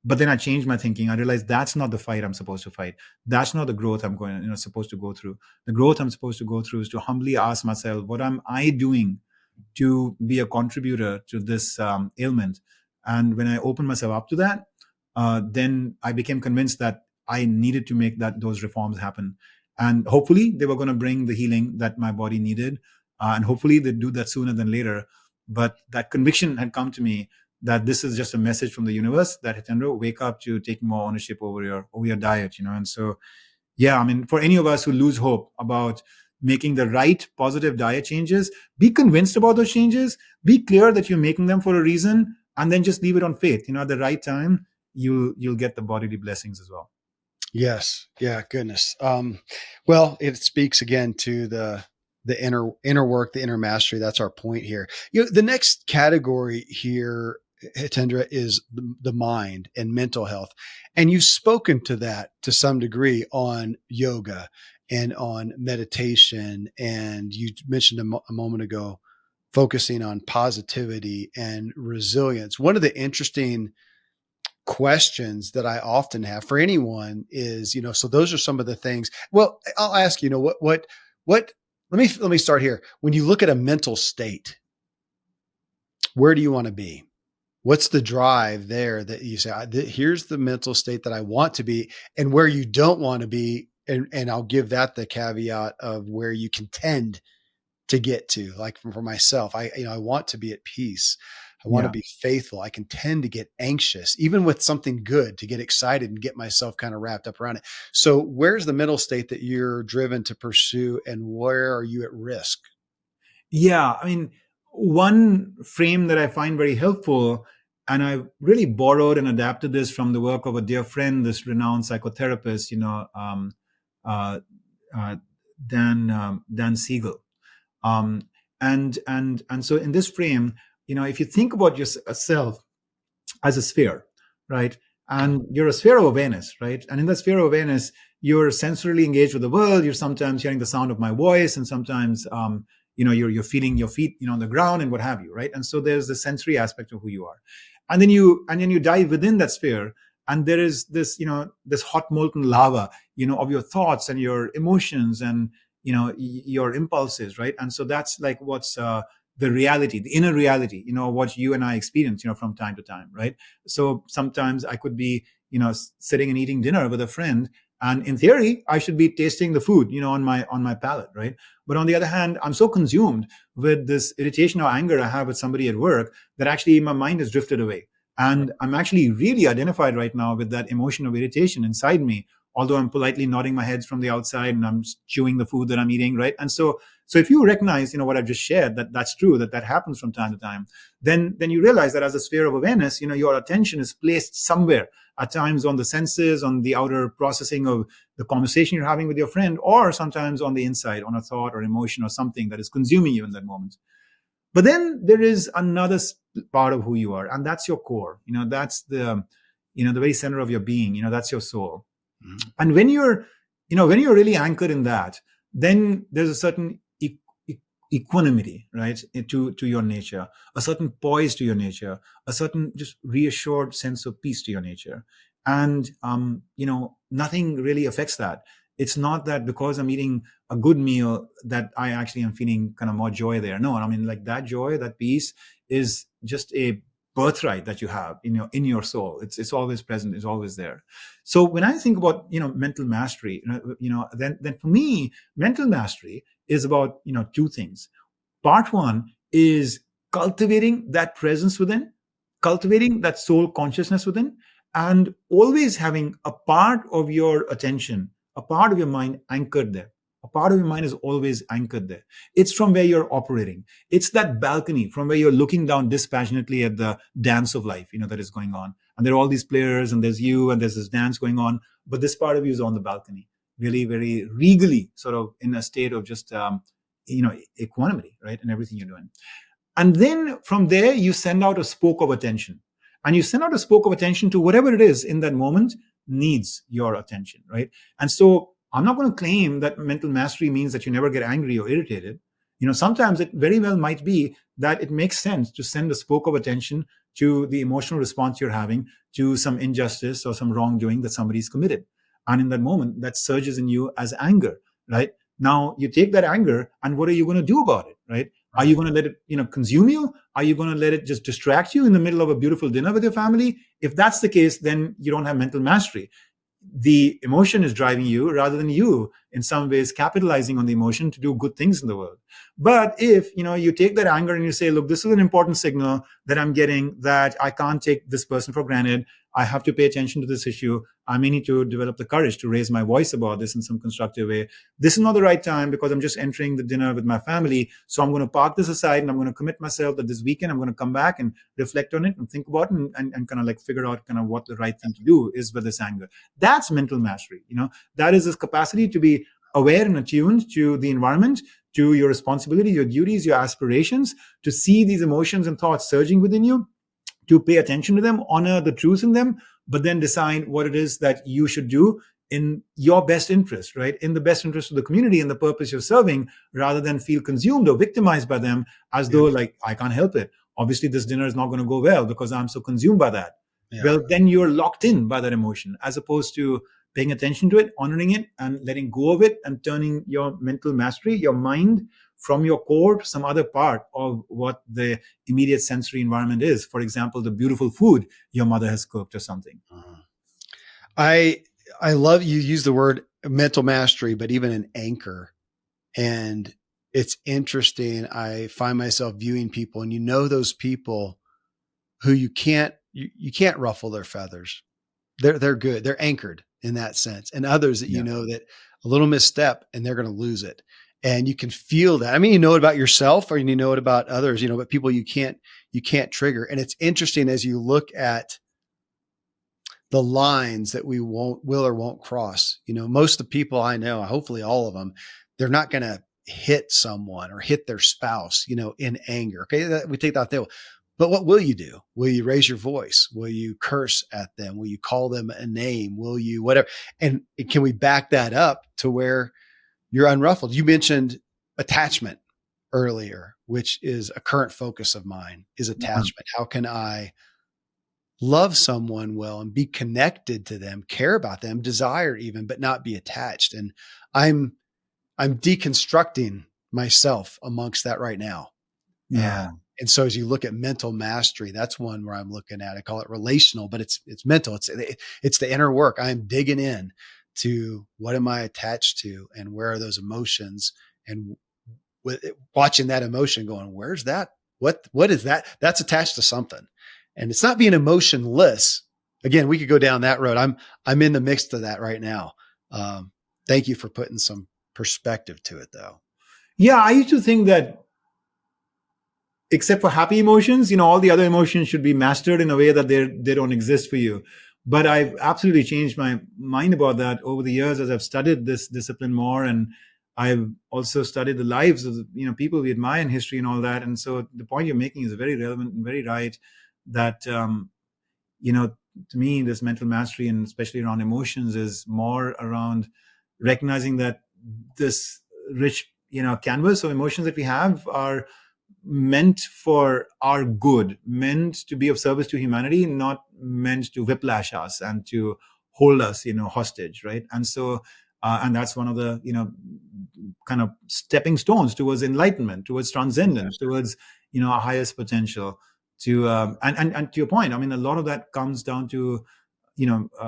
But then I changed my thinking. I realized that's not the fight I'm supposed to fight. That's not the growth I'm going, supposed to go through. The growth I'm supposed to go through is to humbly ask myself, what am I doing to be a contributor to this ailment? And when I opened myself up to that, then I became convinced that I needed to make those reforms happen. And hopefully they were going to bring the healing that my body needed. And hopefully they'd do that sooner than later. But that conviction had come to me that this is just a message from the universe that Hitendra, wake up to taking more ownership over your diet, And so, yeah, I mean, for any of us who lose hope about making the right positive diet changes, be convinced about those changes, be clear that you're making them for a reason, and then just leave it on faith. At the right time, you'll get the bodily blessings as well. Yes. Yeah. Goodness. Well, it speaks again to the inner work, the inner mastery. That's our point here. The next category here, Hitendra, is the mind and mental health. And you've spoken to that to some degree on yoga and on meditation. And you mentioned a moment ago, focusing on positivity and resilience. One of the interesting questions that I often have for anyone is, so those are some of the things. Well, I'll ask, what, let me start here. When you look at a mental state, where do you want to be? What's the drive there that you say, here's the mental state that I want to be, and where you don't want to be. And I'll give that the caveat of where you can tend to get to. Like for myself, I want to be at peace. I want to Yeah. be faithful. I can tend to get anxious, even with something good, to get excited and get myself kind of wrapped up around it. So where's the mental state that you're driven to pursue, and where are you at risk? Yeah, I mean, one frame that I find very helpful, and I've really borrowed and adapted this from the work of a dear friend, this renowned psychotherapist, uh, uh, Dan Siegel. And so in this frame, if you think about yourself as a sphere, right? And you're a sphere of awareness, right? And in the sphere of awareness, you're sensorily engaged with the world. You're sometimes hearing the sound of my voice, and sometimes, you're feeling your feet, on the ground and what have you, right? And so there's the sensory aspect of who you are, and then you dive within that sphere, and there is this, this hot molten lava, of your thoughts and your emotions and your impulses, right? And so that's like what's the reality, the inner reality, what you and I experience, from time to time, right? So sometimes I could be, sitting and eating dinner with a friend, and in theory, I should be tasting the food, on my palate, right? But on the other hand, I'm so consumed with this irritation or anger I have with somebody at work that actually my mind has drifted away. And I'm actually really identified right now with that emotion of irritation inside me, although I'm politely nodding my head from the outside and I'm chewing the food that I'm eating, right? And so if you recognize, what I've just shared, that that's true, that happens from time to time, then you realize that as a sphere of awareness, your attention is placed somewhere, at times on the senses, on the outer processing of the conversation you're having with your friend, or sometimes on the inside, on a thought or emotion or something that is consuming you in that moment. But then there is another part of who you are, and that's your core. That's the very center of your being. That's your soul. Mhm. And when you're really anchored in that, then there's a certain equanimity, right, to your nature, a certain poise to your nature, a certain just reassured sense of peace to your nature. And nothing really affects that. It's not that because I'm eating a good meal that I actually am feeling kind of more joy there. No, I mean, like, that joy, that peace is just a birthright that you have in your soul. It's always present. It's always there. So when I think about mental mastery, then for me, mental mastery is about two things. Part one is cultivating that presence within, cultivating that soul consciousness within, and always having a part of your attention, a part of your mind anchored there. A part of your mind is always anchored there. It's from where you're operating. It's that balcony from where you're looking down dispassionately at the dance of life, that is going on. And there are all these players, and there's you, and there's this dance going on. But this part of you is on the balcony, really, very regally, sort of in a state of just, equanimity, right, in everything you're doing. And then from there, you send out a spoke of attention. And you send out a spoke of attention to whatever it is in that moment needs your attention, right? And so I'm not going to claim that mental mastery means that you never get angry or irritated. Sometimes it very well might be that it makes sense to send a spoke of attention to the emotional response you're having to some injustice or some wrongdoing that somebody's committed. And in that moment, that surges in you as anger, right? Now you take that anger, and what are you going to do about it, right? Are you going to let it, consume you? Are you going to let it just distract you in the middle of a beautiful dinner with your family? If that's the case, then you don't have mental mastery. The emotion is driving you rather than you in some ways capitalizing on the emotion to do good things in the world. But if you take that anger and you say, look, this is an important signal that I'm getting, that I can't take this person for granted. I have to pay attention to this issue. I may need to develop the courage to raise my voice about this in some constructive way. This is not the right time because I'm just entering the dinner with my family. So I'm going to park this aside, and I'm going to commit myself that this weekend I'm going to come back and reflect on it and think about it, and kind of like figure out kind of what the right thing to do is with this anger. That's mental mastery. That is this capacity to be aware and attuned to the environment, to your responsibility, your duties, your aspirations, to see these emotions and thoughts surging within you, to pay attention to them, honor the truth in them, but then decide what it is that you should do in your best interest, right? In the best interest of the community and the purpose you're serving, rather than feel consumed or victimized by them as Yeah. though, like, I can't help it. Obviously, this dinner is not going to go well because I'm so consumed by that. Yeah. Well, then you're locked in by that emotion, as opposed to paying attention to it, honoring it, and letting go of it, and turning your mental mastery, your mind, from your core to some other part of what the immediate sensory environment is. For example, the beautiful food your mother has cooked or something. I I love you use the word mental mastery, but even an anchor. And it's interesting. I find myself viewing people, and those people who you can't ruffle their feathers. They're good. They're anchored in that sense. And others that Yeah. that a little misstep and they're going to lose it. And you can feel that. I mean, you know it about yourself, or you know it about others, but people you can't trigger. And it's interesting as you look at the lines that we will or won't cross. Most of the people I know, hopefully all of them, they're not going to hit someone or hit their spouse, in anger. Okay. We take that there. But what will you do? Will you raise your voice? Will you curse at them? Will you call them a name? Will you whatever? And can we back that up to where you're unruffled? You mentioned attachment earlier, which is a current focus of mine, is attachment. How can I love someone well and be connected to them, care about them, desire even, but not be attached? And I'm deconstructing myself amongst that right now. Yeah. And so as you look at mental mastery, that's one where I'm looking at. I call it relational, but it's mental. It's the inner work. I'm digging in to what am I attached to, and where are those emotions, and watching that emotion, going, where's that? What is that? That's attached to something. And it's not being emotionless. Again, we could go down that road. I'm in the mix of that right now. Um, Thank you for putting some perspective to it, though. Yeah, I used to think that except for happy emotions, all the other emotions should be mastered in a way that they don't exist for you. But I've absolutely changed my mind about that over the years as I've studied this discipline more, and I've also studied the lives of people we admire in history and all that. And so the point you're making is very relevant and very right. That you know to me, this mental mastery, and especially around emotions, is more around recognizing that this rich canvas of emotions that we have are meant for our good, meant to be of service to humanity, not meant to whiplash us and to hold us, hostage, right? And so, and that's one of the, kind of stepping stones towards enlightenment, towards transcendence, towards, our highest potential. To and to your point, I mean, a lot of that comes down to,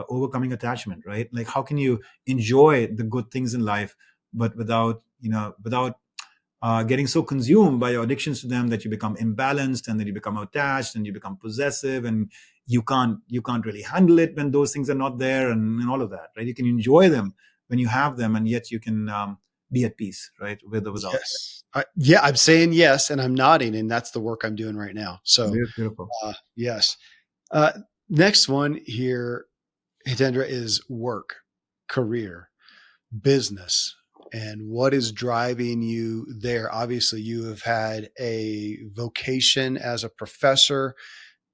overcoming attachment, right? Like, how can you enjoy the good things in life, but without getting so consumed by your addictions to them that you become imbalanced, and then you become attached and you become possessive, and you can't really handle it when those things are not there, and all of that, right? You can enjoy them when you have them, and yet you can be at peace, right, with or without. Yes. Yeah, I'm saying yes, and I'm nodding, and that's the work I'm doing right now. So, Beautiful. yes. Uh, Next one here, Hitendra, is work, career, business, and what is driving you there. Obviously, you have had a vocation as a professor,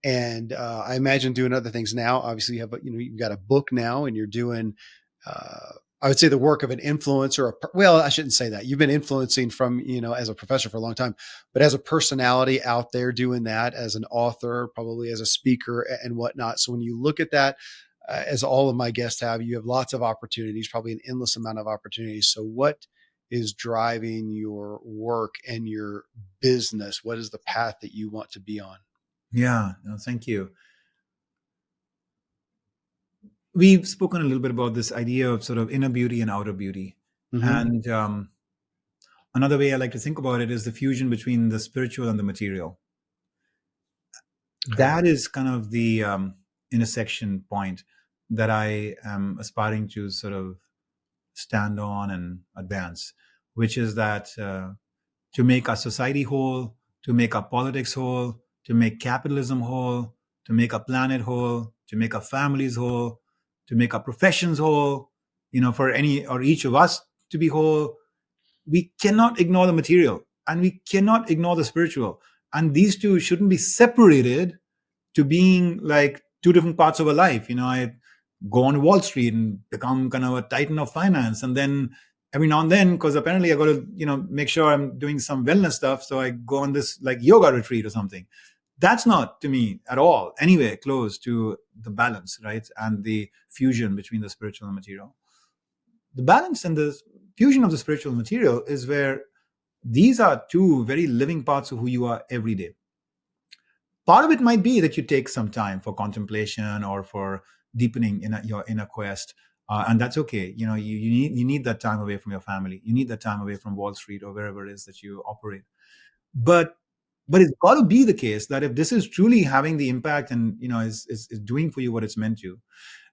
and I imagine doing other things now. Obviously, you've got a book now, and you're doing. I would say the work of an influencer. Well, I shouldn't say that. You've been influencing from as a professor for a long time, but as a personality out there doing that, as an author, probably as a speaker and whatnot. So when you look at that, as all of my guests have, you have lots of opportunities, probably an endless amount of opportunities. So what is driving your work and your business? What is the path that you want to be on? Yeah, no, thank you. We've spoken a little bit about this idea of sort of inner beauty and outer beauty. Mm-hmm. And another way I like to think about it is the fusion between the spiritual and the material. Okay. That is kind of the intersection point that I am aspiring to sort of stand on and advance, which is that to make our society whole, to make our politics whole, to make capitalism whole, to make our planet whole, to make our families whole, to make our professions whole, for any or each of us to be whole, we cannot ignore the material and we cannot ignore the spiritual. And these two shouldn't be separated to being like two different parts of a life. I go on Wall Street and become kind of a titan of finance. And then every now and then, because apparently I got to, make sure I'm doing some wellness stuff. So I go on this like yoga retreat or something. That's not to me at all anywhere close to the balance, right? And the fusion between the spiritual and material. The balance and the fusion of the spiritual and material is where these are two very living parts of who you are every day. Part of it might be that you take some time for contemplation or for deepening in your inner quest, and that's okay. You need that time away from your family. You need that time away from Wall Street or wherever it is that you operate. But it's got to be the case that if this is truly having the impact and is doing for you what it's meant to,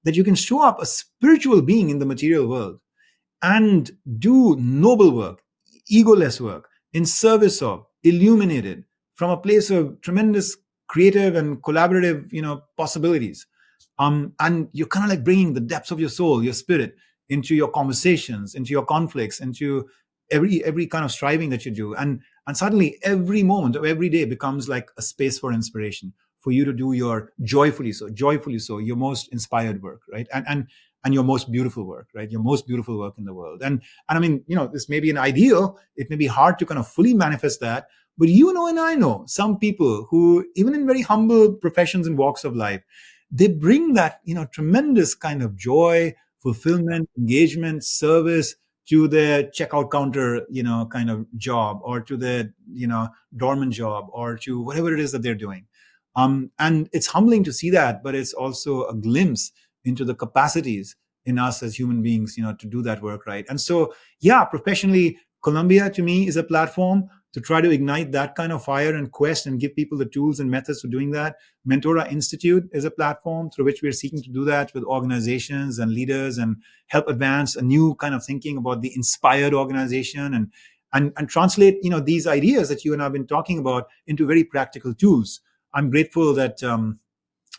that you can show up a spiritual being in the material world and do noble work, egoless work, in service of, illuminated, from a place of tremendous creative and collaborative, possibilities. And you're kind of like bringing the depths of your soul, your spirit, into your conversations, into your conflicts, into every kind of striving that you do, and suddenly every moment of every day becomes like a space for inspiration for you to do your joyfully so your most inspired work, right? And your most beautiful work, right? Your most beautiful work in the world. And I mean, this may be an ideal. It may be hard to kind of fully manifest that, but and I know some people who, even in very humble professions and walks of life, they bring that, tremendous kind of joy, fulfillment, engagement, service to their checkout counter, kind of job, or to their, dormant job, or to whatever it is that they're doing. And it's humbling to see that, but it's also a glimpse into the capacities in us as human beings, to do that work, right? And so, yeah, professionally, Columbia to me is a platform. to try to ignite that kind of fire and quest and give people the tools and methods for doing that. Mentora Institute is a platform through which we're seeking to do that with organizations and leaders and help advance a new kind of thinking about the inspired organization, and translate these ideas that you and I've been talking about into very practical tools. I'm grateful that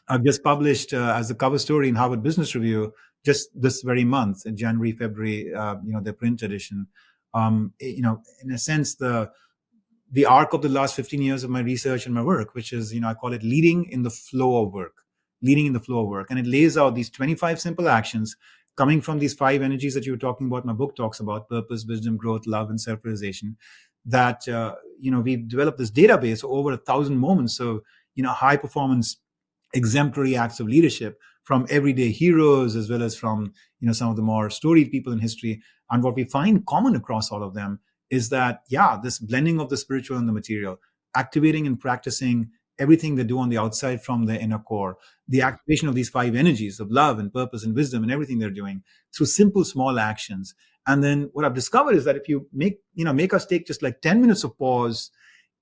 I've just published as a cover story in Harvard Business Review just this very month, in January, February, the print edition. In a sense, the arc of the last 15 years of my research and my work, which is, I call it leading in the flow of work, leading in the flow of work. And it lays out these 25 simple actions coming from these 5 energies that you were talking about. My book talks about purpose, wisdom, growth, love, and self-realization. That, we've developed this database of over 1,000 moments of, high performance, exemplary acts of leadership from everyday heroes, as well as from, some of the more storied people in history. And what we find common across all of them is that, this blending of the spiritual and the material, activating and practicing everything they do on the outside from their inner core, the activation of these 5 energies of love and purpose and wisdom and everything they're doing through simple, small actions. And then what I've discovered is that if you make us take just like 10 minutes of pause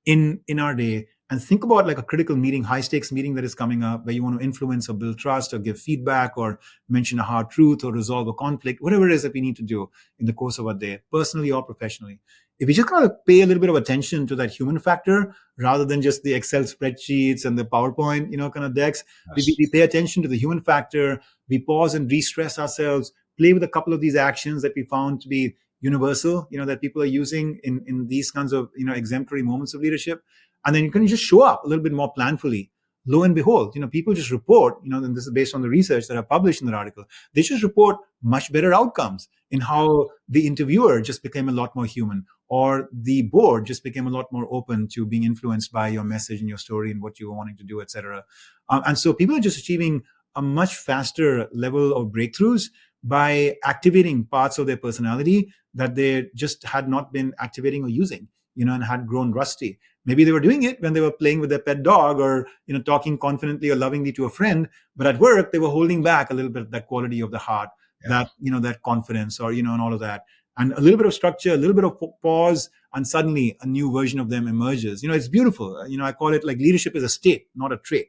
in our day and think about like a critical meeting, high stakes meeting that is coming up, where you want to influence or build trust or give feedback or mention a hard truth or resolve a conflict, whatever it is that we need to do in the course of our day, personally or professionally. If we just kind of pay a little bit of attention to that human factor rather than just the Excel spreadsheets and the PowerPoint, kind of decks, we pay attention to the human factor, we pause and re-stress ourselves, play with a couple of these actions that we found to be universal, that people are using in these kinds of, exemplary moments of leadership. And then you can just show up a little bit more planfully. Lo and behold, people just report, and this is based on the research that I published in that article, they just report much better outcomes in how the interviewer just became a lot more human, or the board just became a lot more open to being influenced by your message and your story and what you were wanting to do, etc. And so people are just achieving a much faster level of breakthroughs by activating parts of their personality that they just had not been activating or using, and had grown rusty. Maybe they were doing it when they were playing with their pet dog or, talking confidently or lovingly to a friend, but at work, they were holding back a little bit of that quality of the heart, that, that confidence or, and all of that. And a little bit of structure, a little bit of pause, and suddenly a new version of them emerges. It's beautiful. I call it like leadership is a state, not a trait.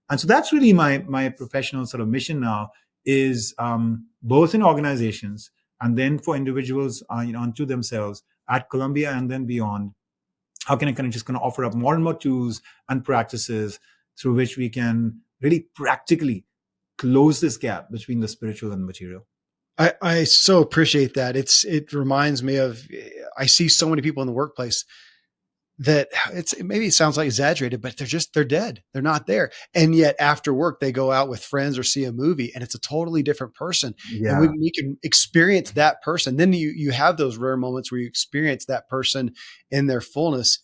And so that's really my professional sort of mission now is both in organizations and then for individuals, unto themselves at Columbia and then beyond. How can I kind of just offer up more and more tools and practices through which we can really practically close this gap between the spiritual and the material? I so appreciate that. It reminds me of, I see so many people in the workplace that maybe it sounds like exaggerated, but they're dead. They're not there. And yet after work, they go out with friends or see a movie and it's a totally different person. Yeah. And we can experience that person. Then you have those rare moments where you experience that person in their fullness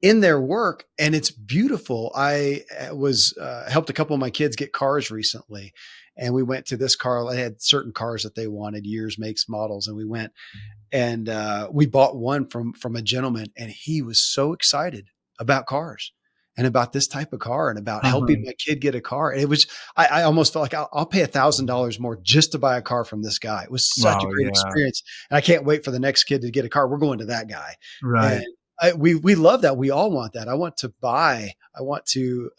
in their work. And it's beautiful. I was helped a couple of my kids get cars recently. And we went to this car. I had certain cars that they wanted, years, makes, models. And we went and we bought one from a gentleman, and he was so excited about cars and about this type of car and about helping my kid get a car. And it was, I almost felt like I'll pay $1,000 more just to buy a car from this guy. It was such a great experience. And I can't wait for the next kid to get a car. We're going to that guy. Right. And we love that. We all want that. I want to buy. I want to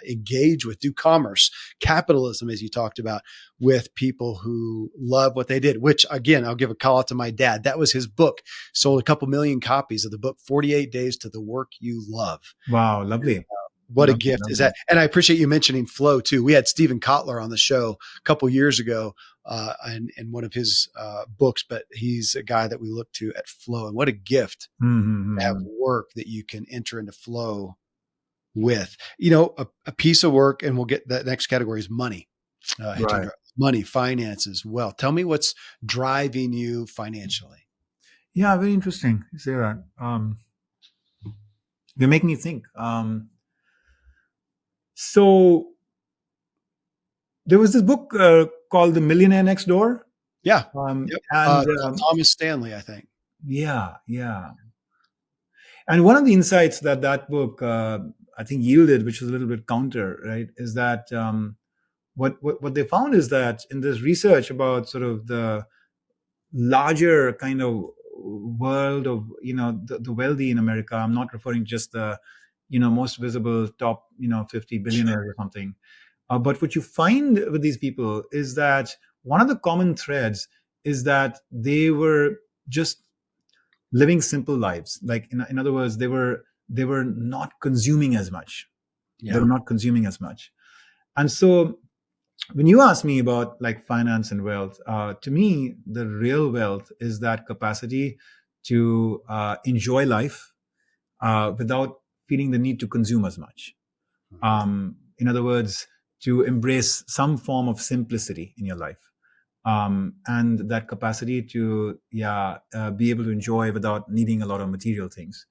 engage with, do commerce, capitalism, as you talked about, with people who love what they did, which again, I'll give a call out to my dad. That was his book. Sold a couple million copies of the book, 48 Days to the Work You Love. Wow. Lovely. And, what a gift is that. And I appreciate you mentioning flow too. We had Stephen Kotler on the show a couple years ago in one of his books, but he's a guy that we look to at flow. And what a gift to have work that you can enter into flow with. A piece of work, and we'll get that next category is money. Right. Money, finances, wealth. Tell me what's driving you financially. Yeah, very interesting. You say that. You're making me think. So there was this book called The Millionaire Next Door. Yeah. And Thomas Stanley, I think. Yeah. And one of the insights that book, I think, yielded, which was a little bit counter, right, is that what they found is that in this research about sort of the larger kind of world of the wealthy in America. I'm not referring just the most visible top 50 billionaires or something. But what you find with these people is that one of the common threads is that they were just living simple lives. Like in other words, they were not consuming as much. They Yeah. were not consuming as much. And so when you ask me about like finance and wealth, to me, the real wealth is that capacity to enjoy life without feeling the need to consume as much. Mhm. In other words, to embrace some form of simplicity in your life, and that capacity to be able to enjoy without needing a lot of material things.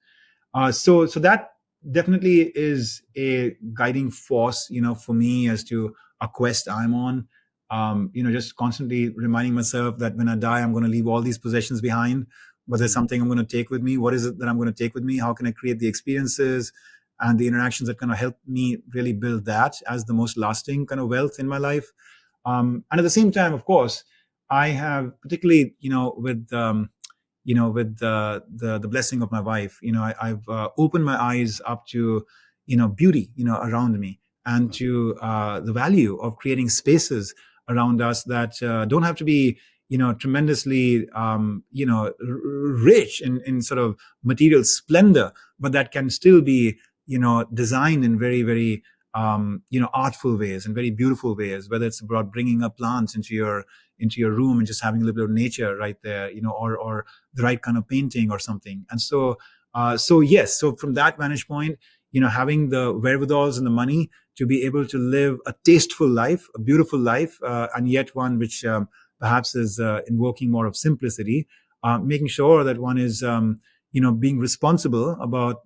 So that definitely is a guiding force, for me as to a quest I'm on. Just constantly reminding myself that when I die, I'm going to leave all these possessions behind, but there's Mhm. something I'm going to take with me. What is it that I'm going to take with me? How can I create the experiences and the interactions that kind of help me really build that as the most lasting kind of wealth in my life? And at the same time, of course, I have particularly, with the blessing of my wife, I've opened my eyes up to beauty around me, and to the value of creating spaces around us that don't have to be tremendously rich in sort of material splendor, but that can still be designed in very, very artful ways and very beautiful ways, whether it's about bringing up plants into your room and just having a little bit of nature right there, or the right kind of painting or something. And so yes, so from that vantage point, having the wherewithals and the money to be able to live a tasteful life, a beautiful life, and yet one which perhaps is invoking more of simplicity, making sure that one is being responsible about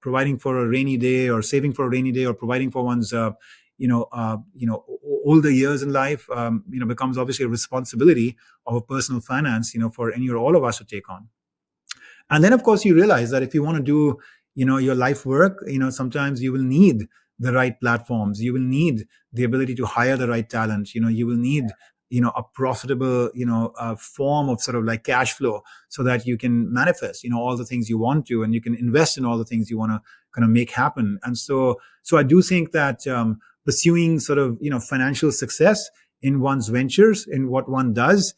providing for a rainy day, or saving for a rainy day, or providing for one's older years in life, becomes obviously a responsibility of a personal finance, for any or all of us to take on. And then, of course, you realize that if you want to do your life work, sometimes you will need the right platforms. You will need the ability to hire the right talent. You will need a profitable form of sort of like cash flow, so that you can manifest all the things you want to, and you can invest in all the things you want to kind of make happen. And so I do think that pursuing sort of financial success in one's ventures, in what one does,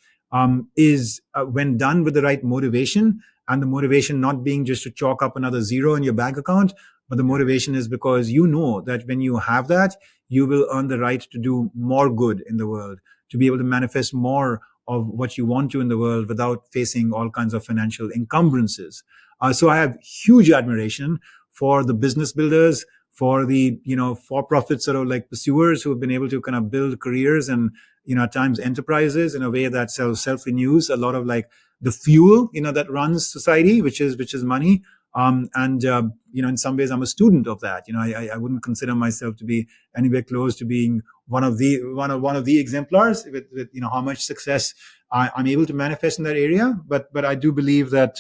is when done with the right motivation, and the motivation not being just to chalk up another zero in your bank account, but the motivation is because you know that when you have that, you will earn the right to do more good in the world, to be able to manifest more of what you want to in the world without facing all kinds of financial encumbrances. So I have huge admiration for the business builders, for the for-profit sort of like pursuers who have been able to kind of build careers and at times enterprises in a way that self-renews a lot of like the fuel that runs society, which is money. And in some ways I'm a student of that. I wouldn't consider myself to be anywhere close to being one of the exemplars with how much success I'm able to manifest in that area, but I do believe that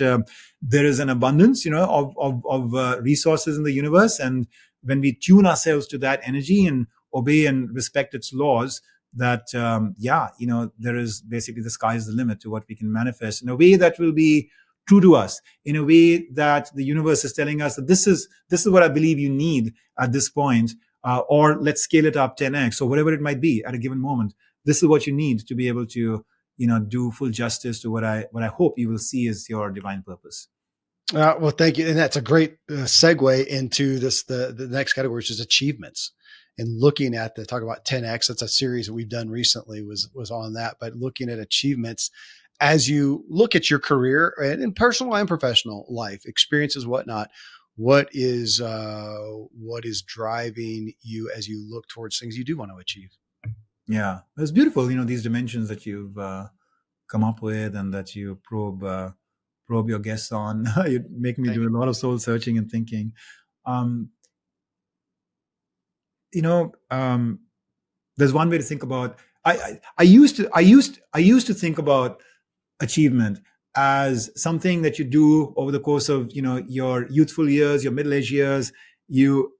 there is an abundance of resources in the universe, and when we tune ourselves to that energy and obey and respect its laws, that there is basically the sky is the limit to what we can manifest in a way that will be true to us, in a way that the universe is telling us that this is what I believe you need at this point, or let's scale it up 10x or whatever it might be at a given moment. This is what you need to be able to do full justice to what I hope you will see as your divine purpose. Well, thank you, and that's a great segue into the next category, which is achievements. And looking at the talk about 10x, that's a series that we've done recently was on that. But looking at achievements as you look at your career and in personal and professional life experiences, whatnot, what is driving you as you look towards things you do want to achieve? Yeah, it's beautiful. These dimensions that you've come up with and that you probe your guests on. You make me Thank do you. a lot of soul searching and thinking. Um, you know, there's one way to think about. I used to think about achievement as something that you do over the course of your youthful years, your middle age years. You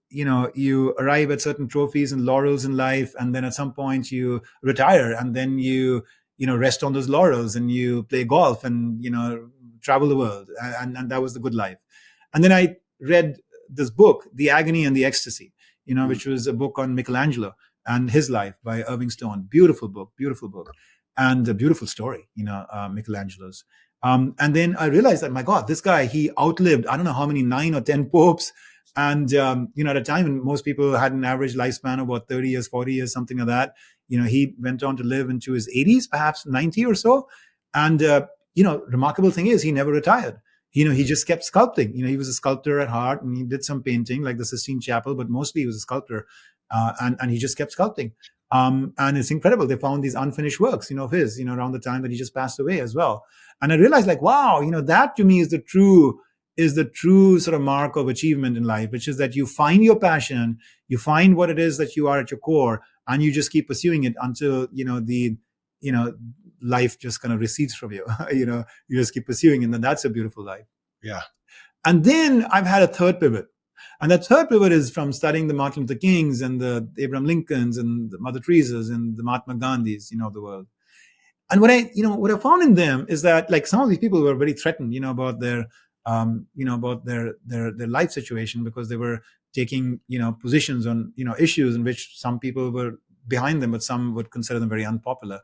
arrive at certain trophies and laurels in life, and then at some point you retire, and then you rest on those laurels, and you play golf, and travel the world, and that was the good life. And then I read this book, The Agony and the Ecstasy, Mm. which was a book on Michelangelo and his life by Irving Stone. Beautiful book, and a beautiful story, Michelangelo's. And then I realized that, my God, this guy, he outlived, I don't know how many, 9 or 10 popes. And, at a time when most people had an average lifespan of about 30 years, 40 years, something like that, he went on to live into his 80s, perhaps 90 or so. And, remarkable thing is he never retired. He just kept sculpting. He was a sculptor at heart, and he did some painting like the Sistine Chapel, but mostly he was a sculptor. And he just kept sculpting. And it's incredible. They found these unfinished works, of his, around the time that he just passed away as well. And I realized, like, wow, that to me is the true sort of mark of achievement in life, which is that you find your passion, you find what it is that you are at your core, and you just keep pursuing it until, you know, life just kind of recedes from you. You just keep pursuing, and then that's a beautiful life. Yeah. And then I've had a third pivot. And that third pivot is from studying the Martin Luther Kings and the Abraham Lincolns and the Mother Teresas and the Mahatma Gandhis, of the world. And what I found in them is that, like, some of these people were very threatened, about their life situation, because they were taking, positions on, issues in which some people were behind them, but some would consider them very unpopular.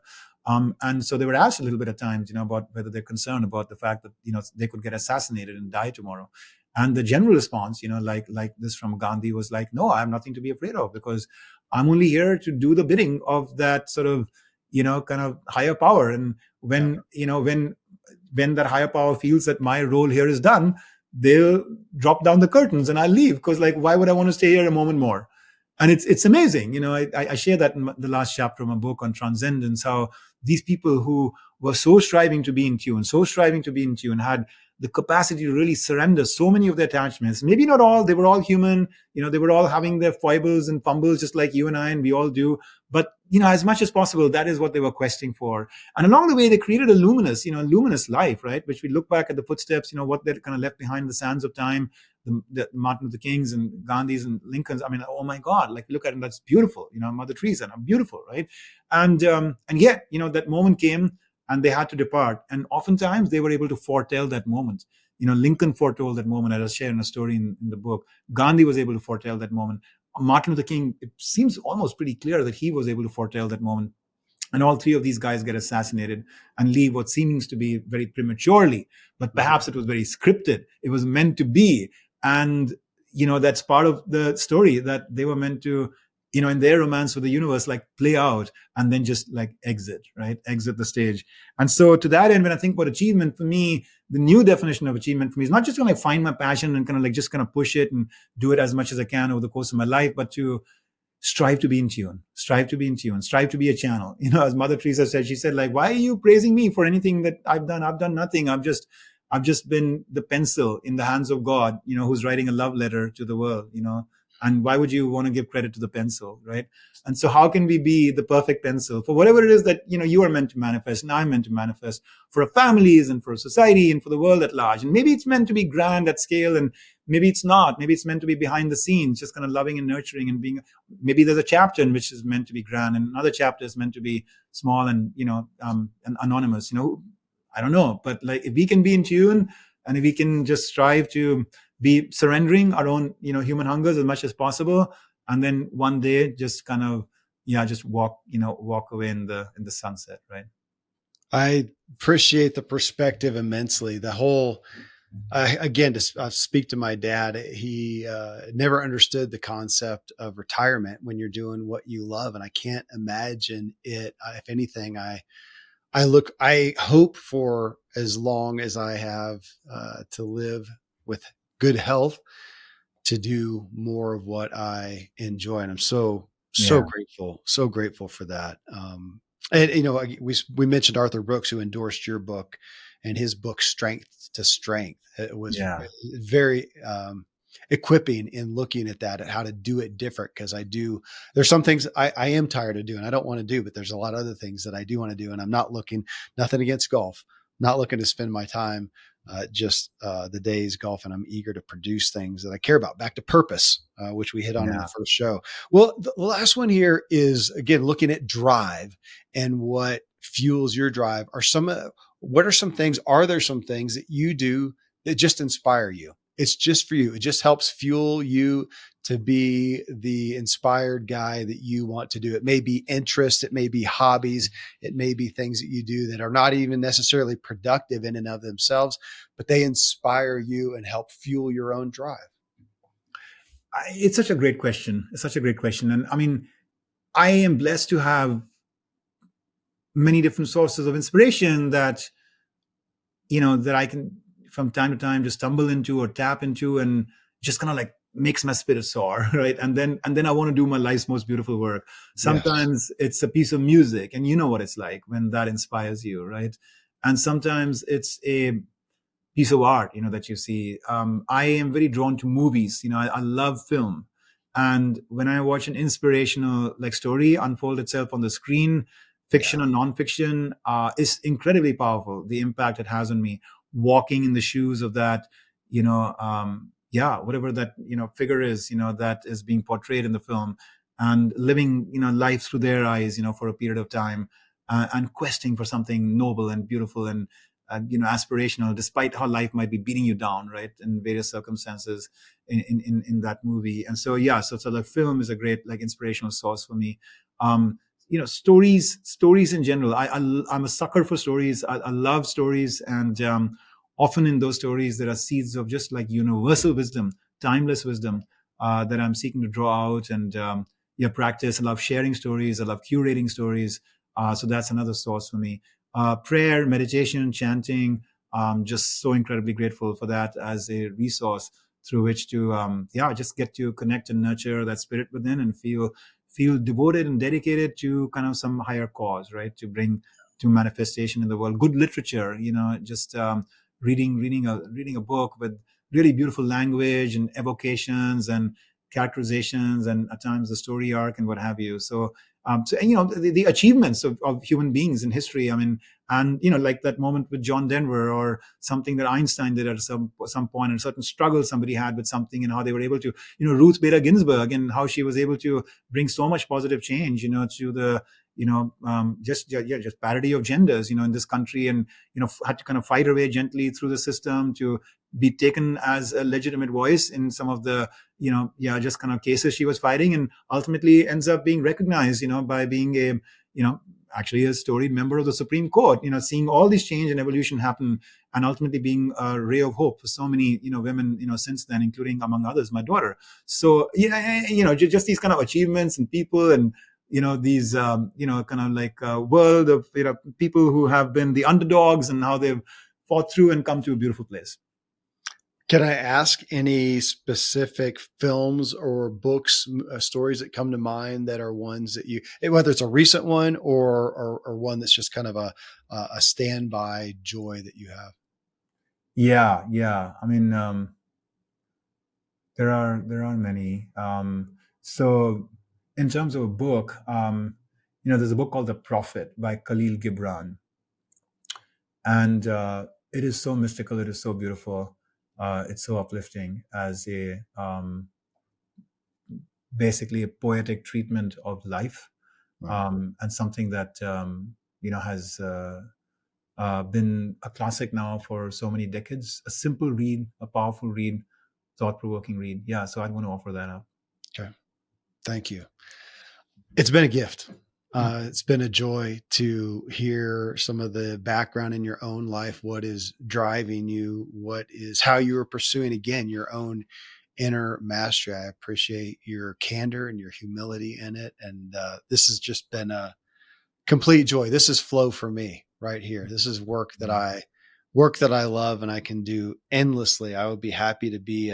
And so they were asked a little bit at times, about whether they're concerned about the fact that, they could get assassinated and die tomorrow. And the general response, like this from Gandhi, was like, no, I have nothing to be afraid of, because I'm only here to do the bidding of that sort of, kind of higher power. And when, when that higher power feels that my role here is done, they'll drop down the curtains and I'll leave, because, like, why would I want to stay here a moment more? And it's amazing. I share that in the last chapter of my book on transcendence, how these people who were so striving to be in tune, had the capacity to really surrender so many of their attachments. Maybe not all, they were all human, they were all having their foibles and fumbles, just like you and I, and we all do. But, as much as possible, that is what they were questing for. And along the way, they created a luminous life, right? Which we look back at the footsteps, what they kind of left behind in the sands of time, the Martin Luther Kings and Gandhis and Lincolns. I mean, oh my God, like, look at them, that's beautiful. Mother Teresa, beautiful, right? And yet, that moment came, and they had to depart. And oftentimes they were able to foretell that moment. Lincoln foretold that moment, as I share in a story in the book. Gandhi was able to foretell that moment. Martin Luther King, it seems almost pretty clear that he was able to foretell that moment. And all three of these guys get assassinated and leave what seems to be very prematurely, but perhaps it was very scripted. It was meant to be. And, that's part of the story, that they were meant to, in their romance with the universe, like, play out and then just, like, exit the stage. And so to that end, when I think about achievement, for me, the new definition of achievement for me is not just to, like, find my passion and kind of, like, just kind of push it and do it as much as I can over the course of my life, but to strive to be in tune, strive to be a channel. As Mother Teresa said, she said, like, why are you praising me for anything that I've done? I've done nothing. I've just been the pencil in the hands of God, who's writing a love letter to the world, and why would you want to give credit to the pencil, right? And so how can we be the perfect pencil for whatever it is that, you are meant to manifest and I'm meant to manifest for our families and for society and for the world at large? And maybe it's meant to be grand at scale, and maybe it's not. Maybe it's meant to be behind the scenes, just kind of loving and nurturing and being. Maybe there's a chapter in which is meant to be grand, and another chapter is meant to be small and, and anonymous. I don't know, but, like, if we can be in tune, and if we can just strive to be surrendering our own, human hungers as much as possible, and then one day just kind of, just walk away in the sunset, right? I appreciate the perspective immensely. The whole, again, to speak to my dad, he never understood the concept of retirement when you're doing what you love. And I can't imagine it. If anything, I hope for as long as I have to live with good health, to do more of what I enjoy. And I'm so grateful for that. And we mentioned Arthur Brooks, who endorsed your book, and his book Strength to Strength. It was very equipping in looking at that, at how to do it different. Because there's some things I am tired of doing, I don't want to do, but there's a lot of other things that I do want to do. And I'm not looking, nothing against golf, not looking to spend my time the days golfing. I'm eager to produce things that I care about. Back to purpose, which we hit on in the Yeah. first show. Well, the last one here is, again, looking at drive and what fuels your drive. What are some things? Are there some things that you do that just inspire you? It's just for you. It just helps fuel you to be the inspired guy that you want to do. It may be interests, it may be hobbies, it may be things that you do that are not even necessarily productive in and of themselves, but they inspire you and help fuel your own drive. It's such a great question. It's such a great question. And I mean, I am blessed to have many different sources of inspiration that, that I can from time to time just stumble into or tap into, and just kind of like makes my spirit soar, right? And then I want to do my life's most beautiful work. Yes. Sometimes it's a piece of music, and you know what it's like when that inspires you, right? And sometimes it's a piece of art, that you see. I am very drawn to movies. I love film. And when I watch an inspirational like story unfold itself on the screen, Yeah. fiction or nonfiction, is incredibly powerful. The impact it has on me, walking in the shoes of that, whatever that, figure is, that is being portrayed in the film, and living, life through their eyes, for a period of time, and questing for something noble and beautiful and aspirational, despite how life might be beating you down, right, in various circumstances in that movie. And so so the film is a great like inspirational source for me. Stories in general. I'm a sucker for stories. I love stories, and often in those stories there are seeds of just like universal wisdom, timeless wisdom, that I'm seeking to draw out and practice. I love sharing stories. I love curating stories. So that's another source for me. Prayer, meditation, chanting. Just so incredibly grateful for that as a resource through which to just get to connect and nurture that spirit within, and feel devoted and dedicated to kind of some higher cause, right? To bring to manifestation in the world. Good literature, just reading a book with really beautiful language and evocations and characterizations, and at times the story arc and what have you. The achievements of human beings in history. I mean, and like that moment with John Denver, or something that Einstein did at some point, and a certain struggle somebody had with something, and how they were able to, Ruth Bader Ginsburg, and how she was able to bring so much positive change, to the just parity of genders, in this country, and had to kind of fight her way gently through the system to be taken as a legitimate voice in some of the just kind of cases she was fighting, and ultimately ends up being recognized by being a actually a storied member of the Supreme Court, seeing all this change and evolution happen, and ultimately being a ray of hope for so many women since then, including among others my daughter. So just these kind of achievements and people, and these kind of like world of people who have been the underdogs, and how they've fought through and come to a beautiful place. Can I ask any specific films or books, stories that come to mind that are ones that whether it's a recent one or one that's just kind of a standby joy that you have? Yeah. I mean, there are many. So, in terms of a book, there's a book called The Prophet by Khalil Gibran, and it is so mystical. It is so beautiful. It's so uplifting as a basically a poetic treatment of life, Wow. and something that has been a classic now for so many decades. A simple read, a powerful read, thought-provoking read. Yeah, so I'd want to offer that up. Okay. Thank you. It's been a gift. It's been a joy to hear some of the background in your own life, what is driving you, how you are pursuing, again, your own inner mastery. I appreciate your candor and your humility in it. And this has just been a complete joy. This is flow for me right here. This is work that I love and I can do endlessly. I would be happy to be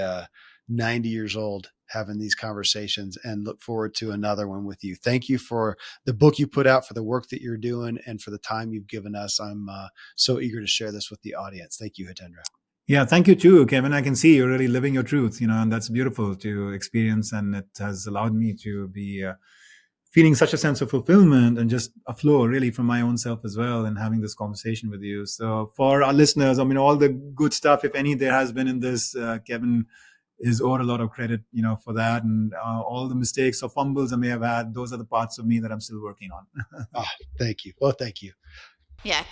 90 years old having these conversations, and look forward to another one with you. Thank you for the book you put out, for the work that you're doing, and for the time you've given us. I'm so eager to share this with the audience. Thank you, Hitendra. Yeah, thank you too, Kevin. I can see you're really living your truth, and that's beautiful to experience, and it has allowed me to be feeling such a sense of fulfillment and just a flow really from my own self as well, and having this conversation with you. So for our listeners, I mean, all the good stuff, if any, there has been in this, Kevin is owed a lot of credit, for that. And all the mistakes or fumbles I may have had, those are the parts of me that I'm still working on. Ah, thank you. Well, thank you. Yeah.